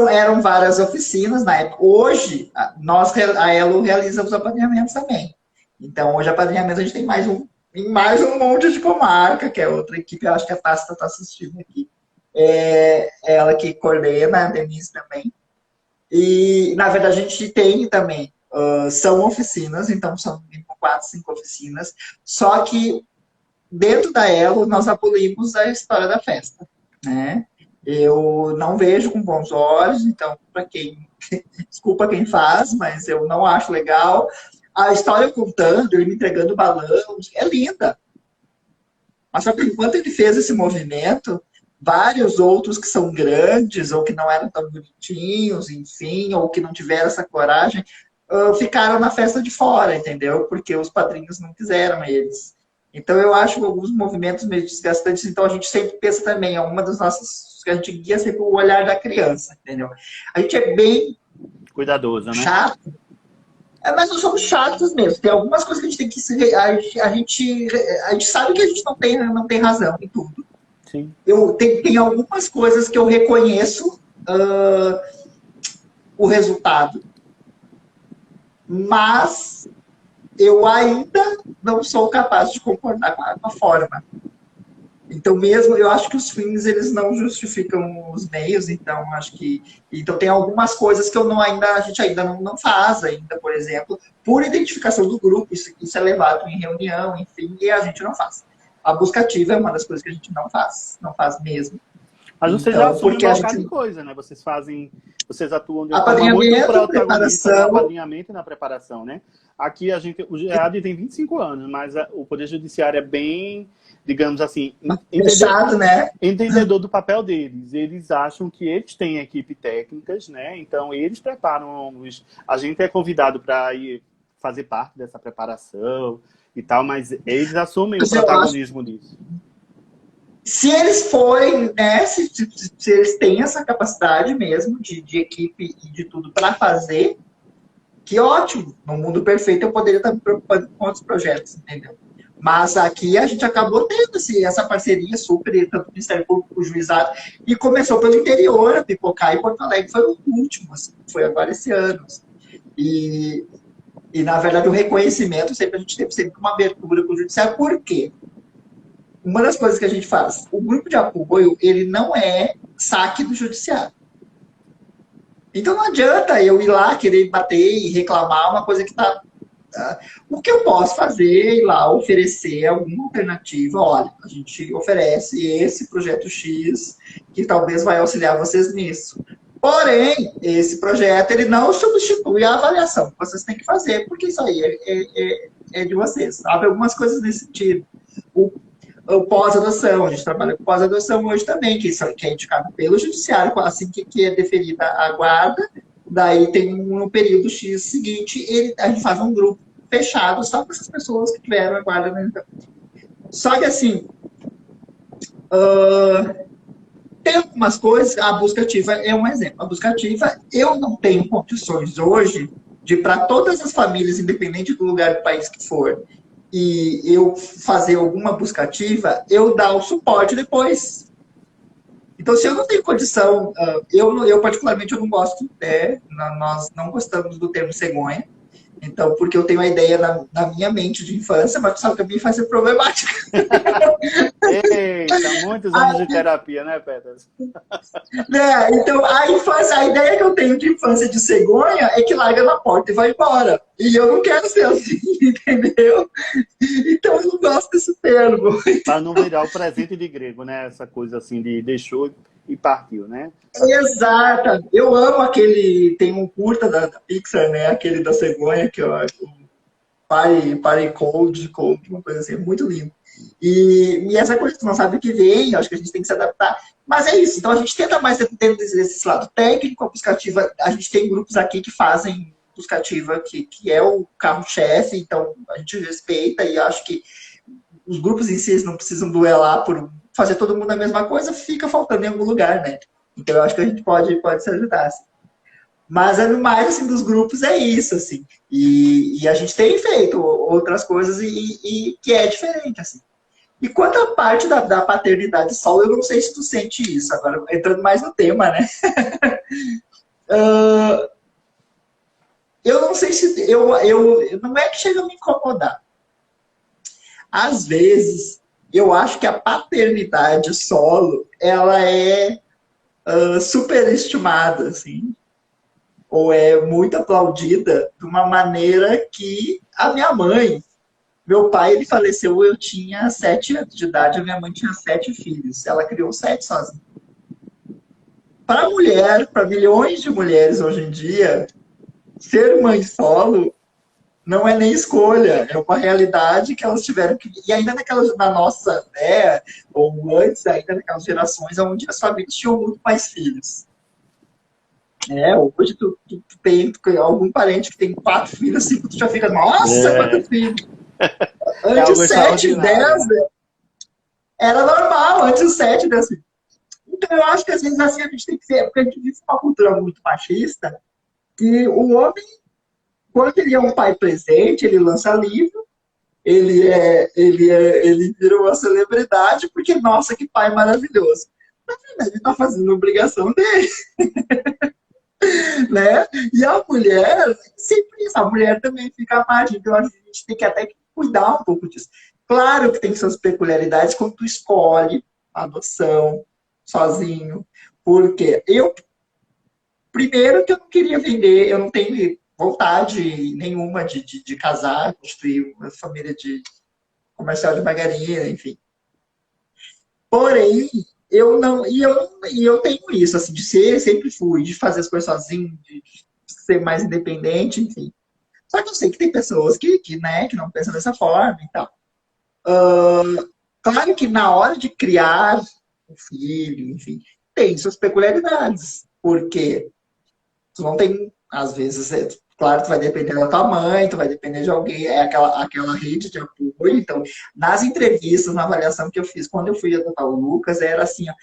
Eram várias oficinas na época. Hoje, a Elo realiza os apadrinhamentos também. Então, hoje, apadrinhamento, a gente tem em mais um monte de comarca, que é outra equipe, eu acho que a Tássia está assistindo aqui. Ela que coordena, a Denise também. E, na verdade, a gente tem também, são oficinas, então são 4, 5 oficinas, só que dentro da Elo nós abolimos a história da festa, né? Eu não vejo com bons olhos, então, desculpa quem faz, mas eu não acho legal. A história contando, ele me entregando balão, é linda. Mas só que enquanto ele fez esse movimento, vários outros que são grandes, ou que não eram tão bonitinhos, enfim, ou que não tiveram essa coragem, ficaram na festa de fora, entendeu? Porque os padrinhos não quiseram eles. Então, eu acho alguns movimentos meio desgastantes, então a gente sempre pensa também, é uma das nossas, que a gente guia sempre o olhar da criança, entendeu? A gente é bem cuidadoso, né? Chato, mas nós somos chatos mesmo. Tem algumas coisas que a gente tem que... A gente sabe que a gente não tem razão em tudo. Sim. Tem algumas coisas que eu reconheço o resultado, mas eu ainda não sou capaz de concordar com a forma. Então, mesmo, eu acho que os fins, eles não justificam os meios, então, acho que... Então, tem algumas coisas que a gente ainda não faz, ainda, por exemplo, por identificação do grupo, isso é levado em reunião, enfim, e a gente não faz. A busca ativa é uma das coisas que a gente não faz mesmo. Mas vocês já assumem um bocado de coisa, né? Vocês atuam de uma forma muito protagonista no apadrinhamento e na preparação, né? Aqui o GEAD tem 25 anos, mas o Poder Judiciário é bem, digamos assim, entendedor do papel deles. Eles acham que eles têm equipe técnicas, né? Então eles preparam a gente é convidado para ir fazer parte dessa preparação e tal, mas eles assumem o protagonismo disso. Se eles forem, né, se eles têm essa capacidade mesmo de equipe e de tudo para fazer, que ótimo. No mundo perfeito eu poderia estar me preocupando com outros projetos, entendeu? Mas aqui a gente acabou tendo essa parceria super, tanto o Ministério Público, o Juizado, e começou pelo interior, a Pipocá e Porto Alegre foi o último, assim, foi agora esse ano. E, na verdade, o reconhecimento, a gente teve sempre uma abertura com o Judiciário. Por quê? Uma das coisas que a gente faz, o grupo de apoio, ele não é saque do Judiciário. Então não adianta eu ir lá, querer bater e reclamar uma coisa que está... O que eu posso fazer, ir lá, oferecer alguma alternativa, olha, a gente oferece esse projeto X, que talvez vai auxiliar vocês nisso. Porém, esse projeto, ele não substitui a avaliação que vocês têm que fazer, porque isso aí é de vocês, sabe? Algumas coisas nesse sentido. O pós-adoção, a gente trabalha com pós-adoção hoje também, que é indicado pelo judiciário, assim que é deferida a guarda, daí tem no período X seguinte, a gente faz um grupo fechado só com essas pessoas que tiveram a guarda, né? Só que assim, tem algumas coisas, a busca ativa é um exemplo. A busca ativa, eu não tenho condições hoje de, para todas as famílias, independente do lugar do país que for, e eu fazer alguma busca ativa, eu dar o suporte depois. Então, se eu não tenho condição, eu particularmente eu não gosto, nós não gostamos do termo cegonha, então, porque eu tenho a ideia na minha mente de infância, mas tu sabe que a minha infância é problemática. Eita, muitos anos de terapia, né, Petras? Né? Então, a infância, a ideia que eu tenho de infância de cegonha é que larga na porta e vai embora. E eu não quero ser assim, entendeu? Então, eu não gosto desse termo. Para não virar o presente de grego, né? Essa coisa assim de deixou e partiu, né? Exato. Eu amo aquele. Tem um curta da Pixar, né? Aquele da cegonha, que eu acho. Pare Cold, uma coisa assim, muito lindo. E essa coisa que tu não sabe o que vem, eu acho que a gente tem que se adaptar. Mas é isso, então a gente tenta mais dentro desse lado técnico, a buscativa, a gente tem grupos aqui que fazem buscativa, que é o carro-chefe, então a gente respeita e acho que os grupos em si eles não precisam duelar por fazer todo mundo a mesma coisa, fica faltando em algum lugar, né? Então eu acho que a gente pode se ajudar. Assim. Mas é no mais assim, dos grupos é isso, assim. E a gente tem feito outras coisas e que é diferente, assim. E quanto à parte da paternidade solo, eu não sei se tu sente isso. Agora, entrando mais no tema, né? Eu não sei se... não é que chega a me incomodar. Às vezes, eu acho que a paternidade solo, ela é superestimada, assim. Ou é muito aplaudida de uma maneira que a minha mãe... Meu pai, ele faleceu, eu tinha 7 anos de idade, a minha mãe tinha 7 filhos. Ela criou 7 sozinha. Para mulher, para milhões de mulheres hoje em dia, ser mãe solo não é nem escolha, é uma realidade que elas tiveram que. E ainda na nossa, né, ou antes, ainda naquelas gerações onde as famílias tinham muito mais filhos. Hoje tu tem algum parente que tem 4 filhos, 5, tu já fica, nossa, É, 4 filhos. é Antes, algo 7, extraordinário, 10 né? era normal, antes 7, 10 filhos. Então, eu acho que às vezes assim a gente tem que ser, porque a gente vive uma cultura muito machista, que o homem, quando ele é um pai presente, ele lança livro, ele vira uma celebridade, porque, nossa, que pai maravilhoso. Na verdade, ele está fazendo a obrigação dele, né? E a mulher, sempre isso, a mulher também fica à margem, então a gente tem que até cuidar um pouco disso. Claro que tem suas peculiaridades quando tu escolhe a adoção sozinho, porque primeiro que eu não queria vender, eu não tenho vontade nenhuma de casar, construir uma família de comercial de margarina, enfim. Porém, eu não, e eu tenho isso, assim, de ser, sempre fui, de fazer as coisas sozinho, de ser mais independente, enfim. Só que eu sei que tem pessoas né, que não pensam dessa forma e tal. Claro que na hora de criar um filho, enfim, tem suas peculiaridades, porque tu não tem, às vezes, claro, tu vai depender da tua mãe, tu vai depender de alguém, é aquela rede de apoio. Então, nas entrevistas, na avaliação que eu fiz quando eu fui adotar o Lucas, era assim, ó,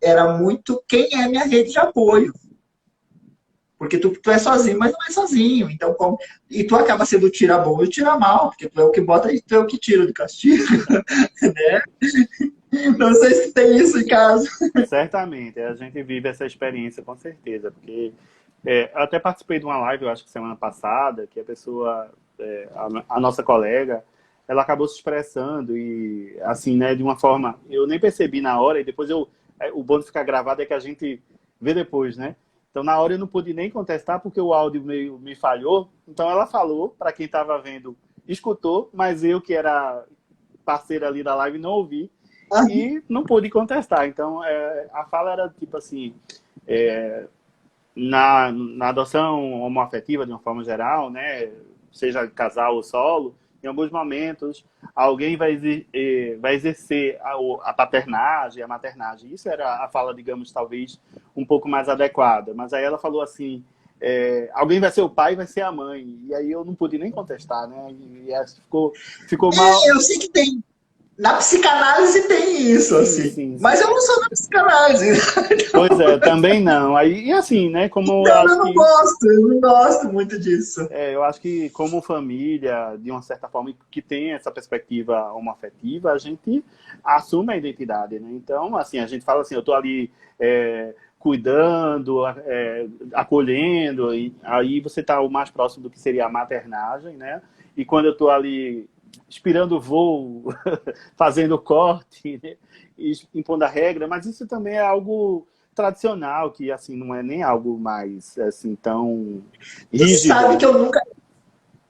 era muito quem é minha rede de apoio. Porque tu é sozinho, mas não é sozinho. Então, e tu acaba sendo tira bom e tira mal, porque tu é o que bota e tu é o que tira de castigo, né? Não sei se tem isso em casa. Certamente, a gente vive essa experiência com certeza, porque eu até participei de uma live, eu acho que semana passada, que a pessoa, a nossa colega, ela acabou se expressando e, assim, né, de uma forma, eu nem percebi na hora e depois o bom de ficar gravado é que a gente vê depois, né? Então, na hora eu não pude nem contestar porque o áudio me falhou. Então, ela falou, para quem estava vendo, escutou, mas eu, que era parceiro ali da live, não ouvi e não pude contestar. Então, a fala era tipo assim, na adoção homoafetiva, de uma forma geral, né, seja casal ou solo, em alguns momentos alguém vai exercer a paternagem, a maternagem. Isso era a fala, digamos, talvez um pouco mais adequada. Mas aí ela falou assim, alguém vai ser o pai e vai ser a mãe. E aí eu não pude nem contestar, né? E acho que ficou mal. Eu sei que tem. Na psicanálise tem isso, Sim, assim. sim, Mas sim. eu não sou da psicanálise. Pois é, também não. Aí, e assim, né? Como eu Então acho que eu não gosto muito disso. eu acho que como família, de uma certa forma, que tem essa perspectiva homoafetiva, a gente assume a identidade, né? Então, assim, a gente fala assim, eu tô ali cuidando, acolhendo, e aí você tá o mais próximo do que seria a maternagem, né? E quando eu tô ali inspirando voo, fazendo corte, né? E impondo a regra, mas isso também é algo tradicional, que assim não é nem algo mais assim tão Tu rígido, sabe que né?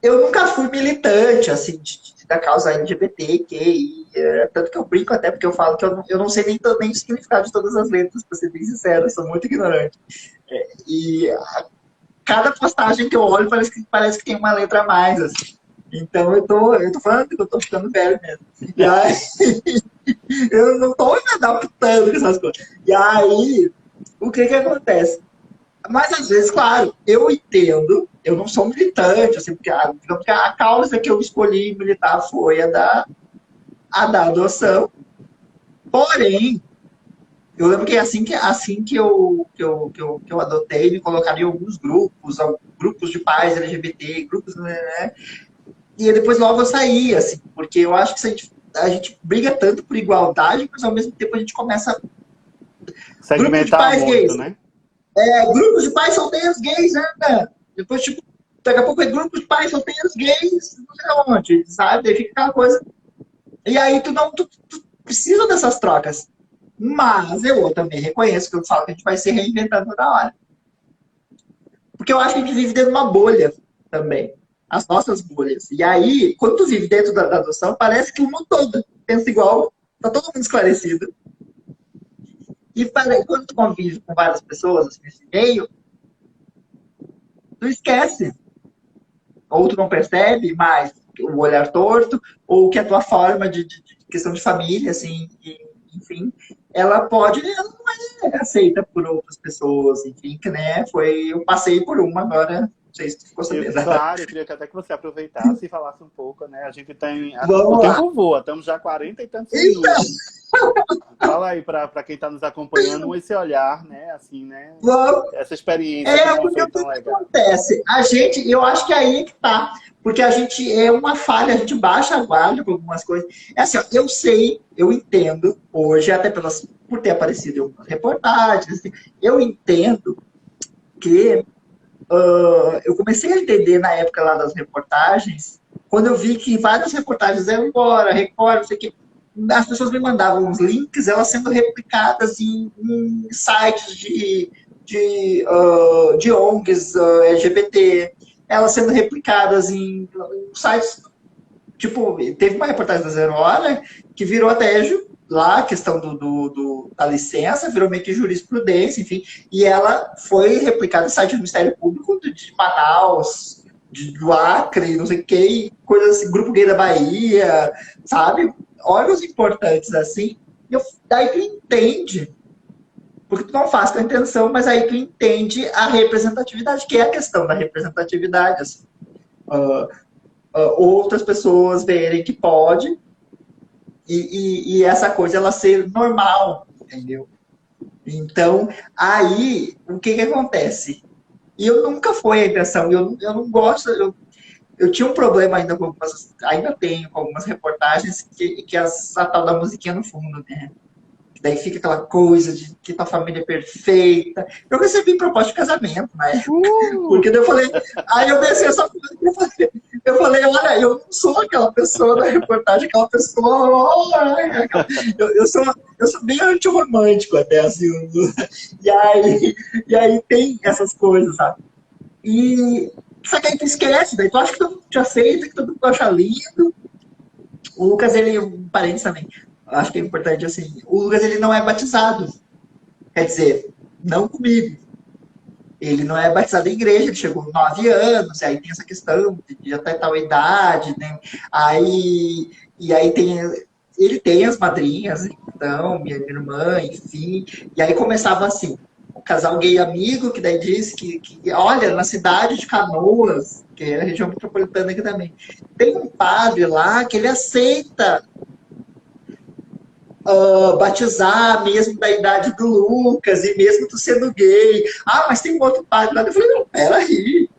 eu nunca fui militante, assim, da causa LGBTQI. Tanto que eu brinco até, porque eu falo que eu não sei nem o significado de todas as letras, pra ser bem sincero, eu sou muito ignorante. E cada postagem que eu olho parece que tem uma letra a mais, assim. Então eu tô falando que eu tô ficando velho mesmo. E aí, eu não tô me adaptando com essas coisas. E aí, o que que acontece? Mas às vezes, claro, eu entendo, eu não sou militante, assim, porque digamos que a causa que eu escolhi militar foi a da adoção. Porém, eu lembro que assim que eu adotei, me colocaram em alguns grupos de pais LGBT, grupos, né? E depois logo eu saí, assim, porque eu acho que a gente briga tanto por igualdade, mas ao mesmo tempo a gente começa. Grupo de Segmentar pais muito, gays, né? grupos de pais solteiros gays, né? Depois, tipo, daqui a pouco é grupos de pais solteiros gays, não sei onde, sabe? Aí fica aquela coisa. E aí tu precisa dessas trocas. Mas eu também reconheço que eu falo que a gente vai se reinventando toda hora. Porque eu acho que a gente vive dentro de uma bolha também. As nossas bolhas. E aí, quando tu vive dentro da adoção, parece que o mundo todo pensa igual, tá todo mundo esclarecido. E quando tu convive com várias pessoas assim, nesse meio, tu esquece. Ou tu não percebe mais o olhar torto, ou que a tua forma de questão de família, assim, enfim, ela não é aceita por outras pessoas, enfim, que, né, eu passei por uma agora, não sei se tu ficou sabendo. Claro, eu queria que até que você aproveitasse e falasse um pouco, né? A gente tem. O Vamos lá. tempo voa, estamos já 40 e tantos Então, minutos. Fala aí para quem está nos acompanhando esse olhar, né? Assim, né? vamos. Essa experiência que não Porque foi o que tão que legal. acontece? Eu acho que aí é que tá. Porque a gente é uma falha, a gente baixa a guarda com algumas coisas. É assim, ó, eu sei, eu entendo, hoje, até por ter aparecido em algumas reportagens, assim, eu entendo que eu comecei a entender na época lá das reportagens, quando eu vi que várias reportagens eram embora, Record, não sei o quê, as pessoas me mandavam uns links, elas sendo replicadas em sites de ONGs LGBT, elas sendo replicadas em sites, tipo, teve uma reportagem da Zero Hora que virou até lá a questão da licença, virou meio que jurisprudência, enfim, e ela foi replicada no site do Ministério Público de Manaus, do Acre, não sei o que, coisas assim, Grupo Gay da Bahia, sabe? Órgãos importantes assim, daí tu entende, porque tu não faz com a intenção, mas aí tu entende a representatividade, que é a questão da representatividade, assim. Uh, outras pessoas verem que pode, e essa coisa ela ser normal, entendeu? Então, aí, o que acontece? E eu nunca foi a intenção, eu não gosto, eu tinha um problema ainda tenho com algumas reportagens que a tal da musiquinha no fundo, né? Daí fica aquela coisa de que tua família é perfeita. Eu recebi proposta de casamento na época. Porque daí eu falei, aí eu desci essa coisa que eu falei, olha, eu não sou aquela pessoa da reportagem, aquela pessoa. Eu sou bem antirromântico até, assim. E aí tem essas coisas, sabe? Só que aí tu esquece, daí tu acha que todo mundo te aceita, que todo mundo acha lindo. O Lucas, ele, um parênteses também, acho que é importante assim, o Lucas ele não é batizado, quer dizer, não comigo. Ele não é batizado em igreja, ele chegou com 9 anos, e aí tem essa questão de até tal idade, né? E aí ele tem as madrinhas, então, minha irmã, enfim, e aí começava assim, um casal gay amigo, que daí disse que, olha, na cidade de Canoas, que é a região metropolitana aqui também, tem um padre lá que ele aceita batizar mesmo da idade do Lucas, e mesmo tu sendo gay. Ah, mas tem um outro padre lá. Eu falei, não, peraí.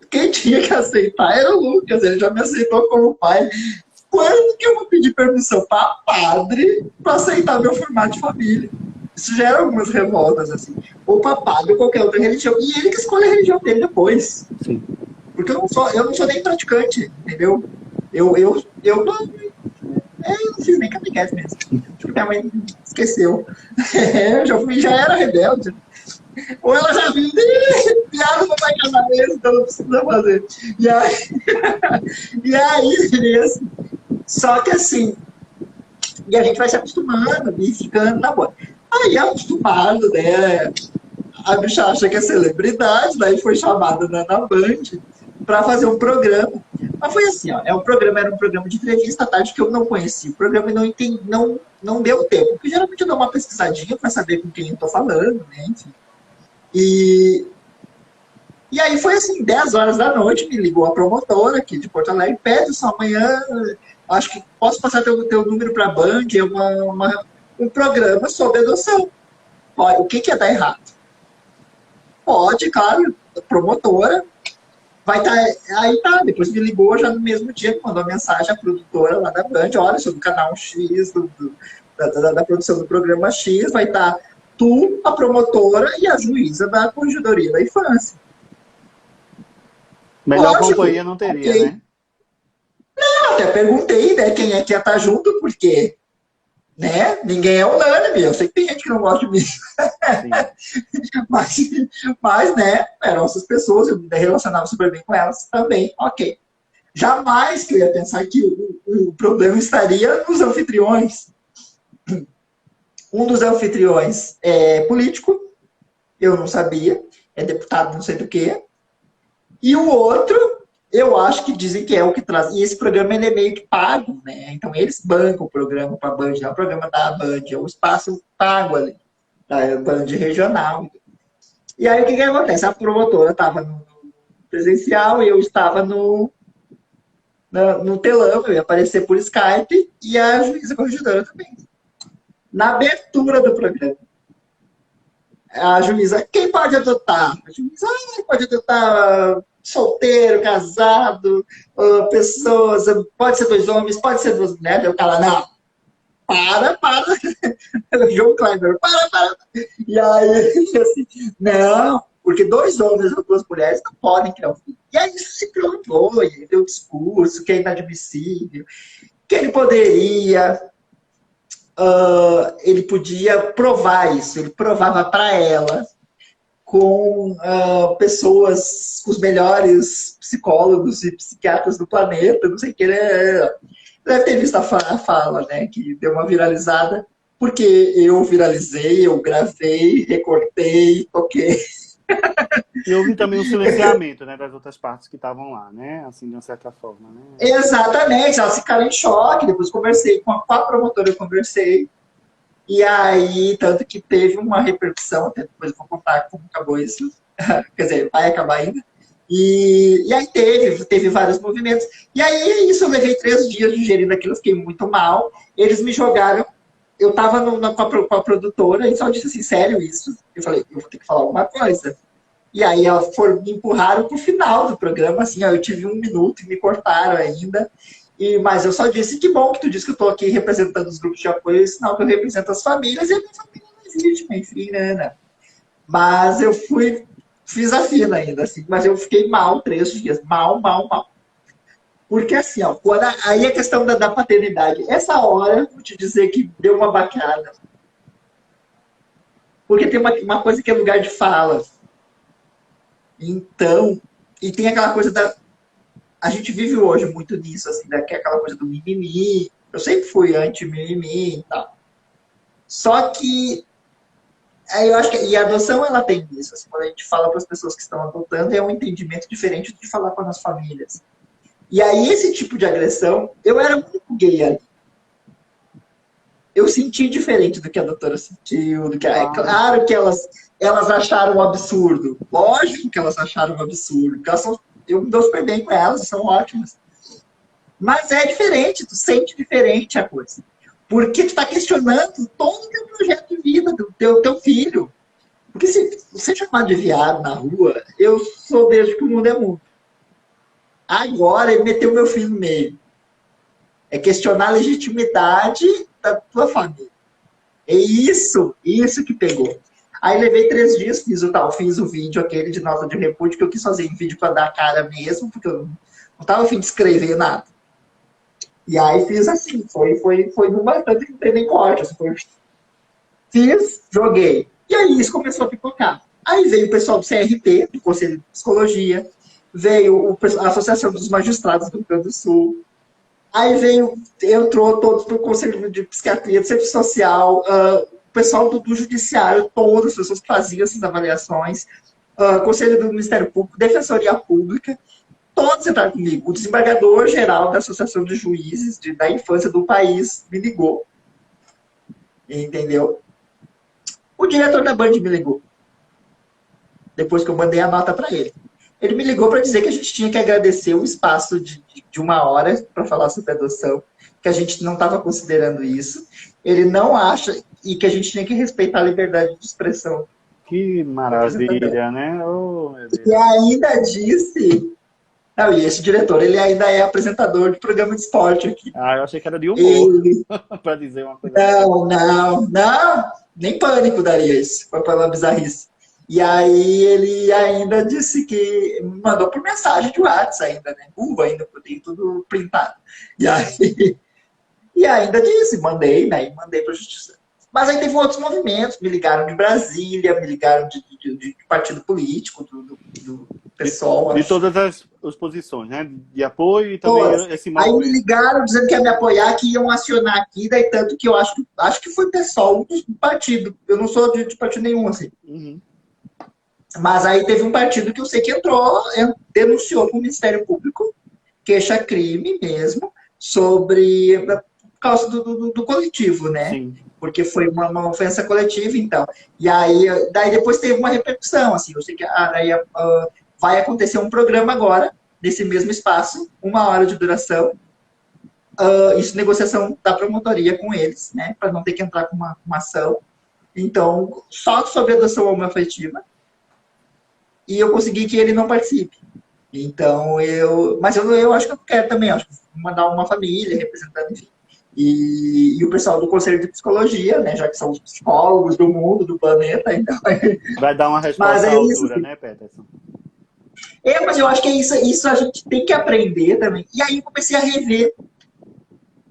Quem tinha que aceitar era o Lucas, ele já me aceitou como pai. Quando que eu vou pedir permissão para padre para aceitar meu formato de família? Isso gera algumas revoltas, assim. Ou para padre ou qualquer outra religião. E ele que escolhe a religião dele depois. Sim. Porque eu não sou nem praticante, entendeu? Eu não, eu não fiz nem catequese mesmo. Acho que minha mãe esqueceu. Já era rebelde. Ou ela já viu, piada não vai casar mesmo, então não precisa fazer. E aí, beleza. Só que assim, e a gente vai se acostumando e ficando na boa. Aí, acostumado, né? A bicha acha que é celebridade, daí foi chamada na Band para fazer um programa. Mas foi assim, ó, era um programa de entrevista à tarde que eu não conhecia. O programa não entendi, não deu tempo, porque geralmente eu dou uma pesquisadinha para saber com quem eu tô falando, né? Enfim. E aí foi assim, 10 horas da noite, me ligou a promotora aqui de Porto Alegre, pede só amanhã, acho que posso passar teu número para a Band, um programa sobre adoção. O que é dar errado? Pode, claro, a promotora vai estar. Aí tá, depois me ligou já no mesmo dia, mandou mensagem à produtora lá da Band, olha, sobre o canal X, da produção do programa X, vai estar tu, a promotora e a juíza da Corregedoria da Infância. Melhor companhia não teria, okay, né? Não, até perguntei, né, quem é que ia estar junto, porque, né, ninguém é unânime. Eu sei que tem gente que não gosta de mim. mas, né, eram essas pessoas, eu me relacionava super bem com elas também, ok. Jamais que eu ia pensar que o problema estaria nos anfitriões. Um dos anfitriões é político, eu não sabia, é deputado não sei do que. E o outro, eu acho que dizem que é o que traz. E esse programa ele é meio que pago, né? Então eles bancam o programa para a Band, é o programa da Band, é o espaço pago ali, da Band regional. E aí o que acontece? A promotora estava no presencial e eu estava no telão, eu ia aparecer por Skype e a juíza corregedora também. Na abertura do programa, a juíza, quem pode adotar? A juíza, pode adotar solteiro, casado, pessoas, pode ser 2 homens, pode ser 2 mulheres. Eu falo, não, para. João Kleber, para. E aí, assim, não, porque 2 homens ou 2 mulheres não podem criar um filho. E aí isso se provou, ele deu um discurso que é inadmissível, que ele poderia... ele podia provar isso, ele provava para ela com pessoas, os melhores psicólogos e psiquiatras do planeta, não sei o que, deve ter visto a fala, né, que deu uma viralizada, porque eu viralizei, eu gravei, recortei, toquei. E houve também um silenciamento, né, das outras partes que estavam lá, né? Assim, de uma certa forma, né? Exatamente, elas ficaram em choque, depois conversei com a promotora, eu conversei, e aí, tanto que teve uma repercussão, até depois eu vou contar como acabou isso, quer dizer, vai acabar ainda, e aí teve vários movimentos, e aí isso eu levei 3 dias digerindo aquilo, fiquei muito mal, eles me jogaram, eu tava com a produtora, e só disse assim, sério isso? Eu falei, eu vou ter que falar alguma coisa. E aí me empurraram pro final do programa, assim, eu tive 1 minuto e me cortaram ainda. Mas eu só disse, que bom que tu disse que eu tô aqui representando os grupos de apoio, sinal que eu represento as famílias, e a minha família não existe, enfim, né? Mas eu fiz a fila ainda, assim, mas eu fiquei mal 3 dias, mal. Porque assim, ó, aí a questão da paternidade, essa hora, vou te dizer que deu uma baqueada. Porque tem uma coisa que é lugar de fala. Então, e tem aquela coisa a gente vive hoje muito nisso, assim, né? Que é aquela coisa do mimimi. Eu sempre fui anti-mimimi e tal. Só que, eu acho que e a adoção, ela tem isso. Assim, quando a gente fala para as pessoas que estão adotando, é um entendimento diferente de falar com as famílias. E aí, esse tipo de agressão, eu era muito gay ali. eu senti diferente do que a doutora sentiu, é Claro. claro que elas acharam um absurdo. Lógico que elas acharam um absurdo, porque eu me dou super bem com elas, são ótimas. Mas é diferente, tu sente diferente a coisa. Porque tu está questionando todo o teu projeto de vida, do teu filho. Porque se você chamar de viado na rua, eu sou desde que o mundo é mundo. Agora ele meteu meu filho no meio. É questionar a legitimidade da tua família. É isso que pegou. Aí levei 3 dias, fiz o vídeo aquele de nota de repúdio, que eu quis fazer em vídeo para dar a cara mesmo, porque eu não estava a fim de escrever nada. E aí fiz assim, foi numa tanto que não tem nem corte. Assim, fiz, joguei. E aí isso começou a pipocar. Aí veio o pessoal do CRP, do Conselho de Psicologia, veio a Associação dos Magistrados do Rio Grande do Sul, aí entrou todos para o Conselho de Psiquiatria, do Serviço Social, o pessoal do Judiciário, todas as pessoas que faziam essas avaliações, Conselho do Ministério Público, Defensoria Pública, todos entraram comigo. O desembargador-geral da Associação de Juízes da Infância do país me ligou. Entendeu? O diretor da Band me ligou. Depois que eu mandei a nota para ele. Ele me ligou para dizer que a gente tinha que agradecer o espaço de 1 hora para falar sobre adoção, que a gente não estava considerando isso. Ele não acha, e que a gente tinha que respeitar a liberdade de expressão. Que maravilha, né? Oh, meu Deus. E ainda disse... Não, e esse diretor, ele ainda é apresentador de programa de esporte aqui. Ah, eu achei que era de humor, Ele... para dizer uma coisa. Não, nem Pânico daria isso, para falar bizarrice. E aí ele ainda disse que me mandou por mensagem de WhatsApp ainda, né? Ainda, eu tenho tudo printado. E ainda disse, mandei, né? E mandei para a justiça. Mas aí teve outros movimentos, me ligaram de Brasília, me ligaram de partido político, do pessoal. De todas as posições, né? De apoio e também Todas. esse Aí movimento. me ligaram dizendo que ia me apoiar, que iam acionar aqui, daí tanto que eu acho que foi pessoal do partido. Eu não sou de partido nenhum, assim. Uhum. Mas aí teve um partido que eu sei que entrou, denunciou para o Ministério Público, queixa-crime mesmo, por causa do coletivo, né? Sim. Porque foi uma ofensa coletiva, então. E aí, daí depois teve uma repercussão, assim, eu sei que vai acontecer um programa agora, nesse mesmo espaço, 1 hora de duração, isso negociação da promotoria com eles, né, para não ter que entrar com uma ação. Então, só sobre adoção homoafetiva, e eu consegui que ele não participe. Então, mas eu acho que eu quero também, acho que vou mandar uma família representando, enfim. E o pessoal do Conselho de Psicologia, né, já que são os psicólogos do mundo, do planeta, então... Vai dar uma resposta à altura, né, Peterson? Mas eu acho que isso a gente tem que aprender também. E aí eu comecei a rever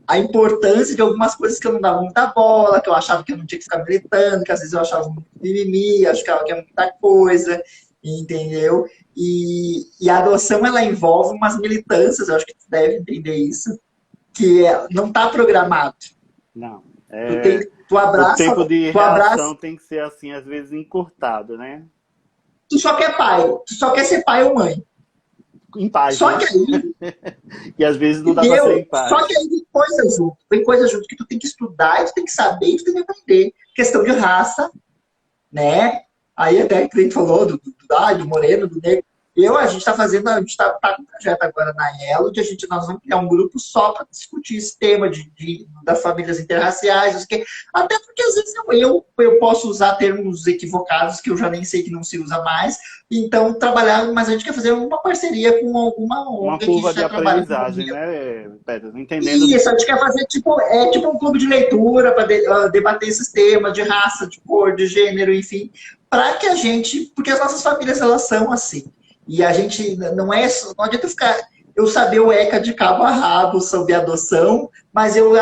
a importância de algumas coisas que eu não dava muita bola, que eu achava que eu não tinha que ficar militando, que às vezes eu achava muito mimimi, achava que é muita coisa, entendeu? E a adoção, ela envolve umas militâncias, eu acho que tu deve entender isso, que não está programado. Não. Tu abraça, o tempo de tu reação abraça, tem que ser, assim, às vezes encurtado, né? tu só quer pai, tu só quer ser pai ou mãe. Em paz, Só né? que aí... E às vezes não dá para ser em paz. Só que aí vem coisa junto que tu tem que estudar, tu tem que saber, tu tem que aprender. Questão de raça, né? Aí até que a gente falou do moreno, do negro. A gente está com um projeto agora na Elo, nós vamos criar um grupo só para discutir esse tema das famílias interraciais, até porque às vezes eu posso usar termos equivocados que eu já nem sei que não se usa mais, então trabalhar, mas a gente quer fazer uma parceria com alguma uma ONG curva que de já trabalha aprendizagem, com né, Pedro? Entendendo. isso, a gente quer fazer tipo um clube de leitura para debater esses temas de raça, de cor, de gênero, enfim, para que a gente, porque as nossas famílias elas são assim. E a gente não adianta eu saber o ECA de cabo a rabo sobre adoção, mas eu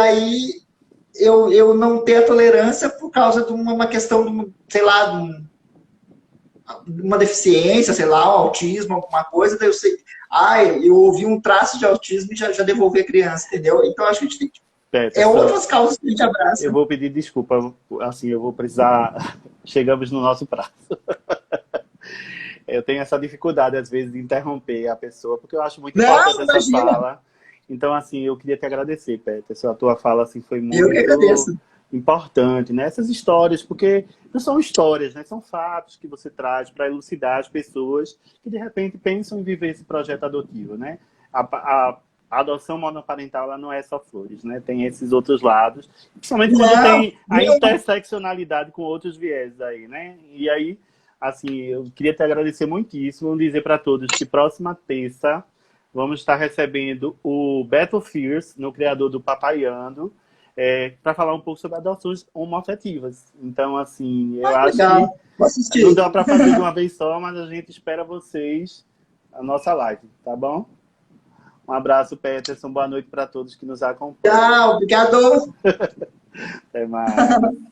não ter a tolerância por causa de uma questão, sei lá, de uma deficiência, sei lá, um autismo, alguma coisa, daí eu sei, eu ouvi um traço de autismo e já devolvi a criança, entendeu? Então acho que a gente tem que... outras causas que a gente abraça. Eu vou pedir desculpa, assim, eu vou precisar... Chegamos no nosso prazo. Eu tenho essa dificuldade, às vezes, de interromper a pessoa, porque eu acho muito importante essa fala. Então, assim, eu queria te agradecer, Peterson. A tua fala, assim, foi muito... Eu que agradeço. importante, né? Essas histórias, porque não são histórias, né? São fatos que você traz para elucidar as pessoas que de repente pensam em viver esse projeto adotivo, né? A adoção monoparental ela não é só flores, né? Tem esses outros lados, principalmente quando Não, tem a interseccionalidade com outros viés aí, né? E aí, assim, eu queria te agradecer muitíssimo, dizer para todos que próxima terça vamos estar recebendo o Beto Fierce, no criador do Papaiando, para falar um pouco sobre adoções homoafetivas. Então, assim, eu acho que legal. Vou não assistir. dá para fazer de uma vez só, mas a gente espera vocês na nossa live, tá bom? Um abraço, Peterson. Boa noite para todos que nos acompanham. Tchau, obrigado. Até mais.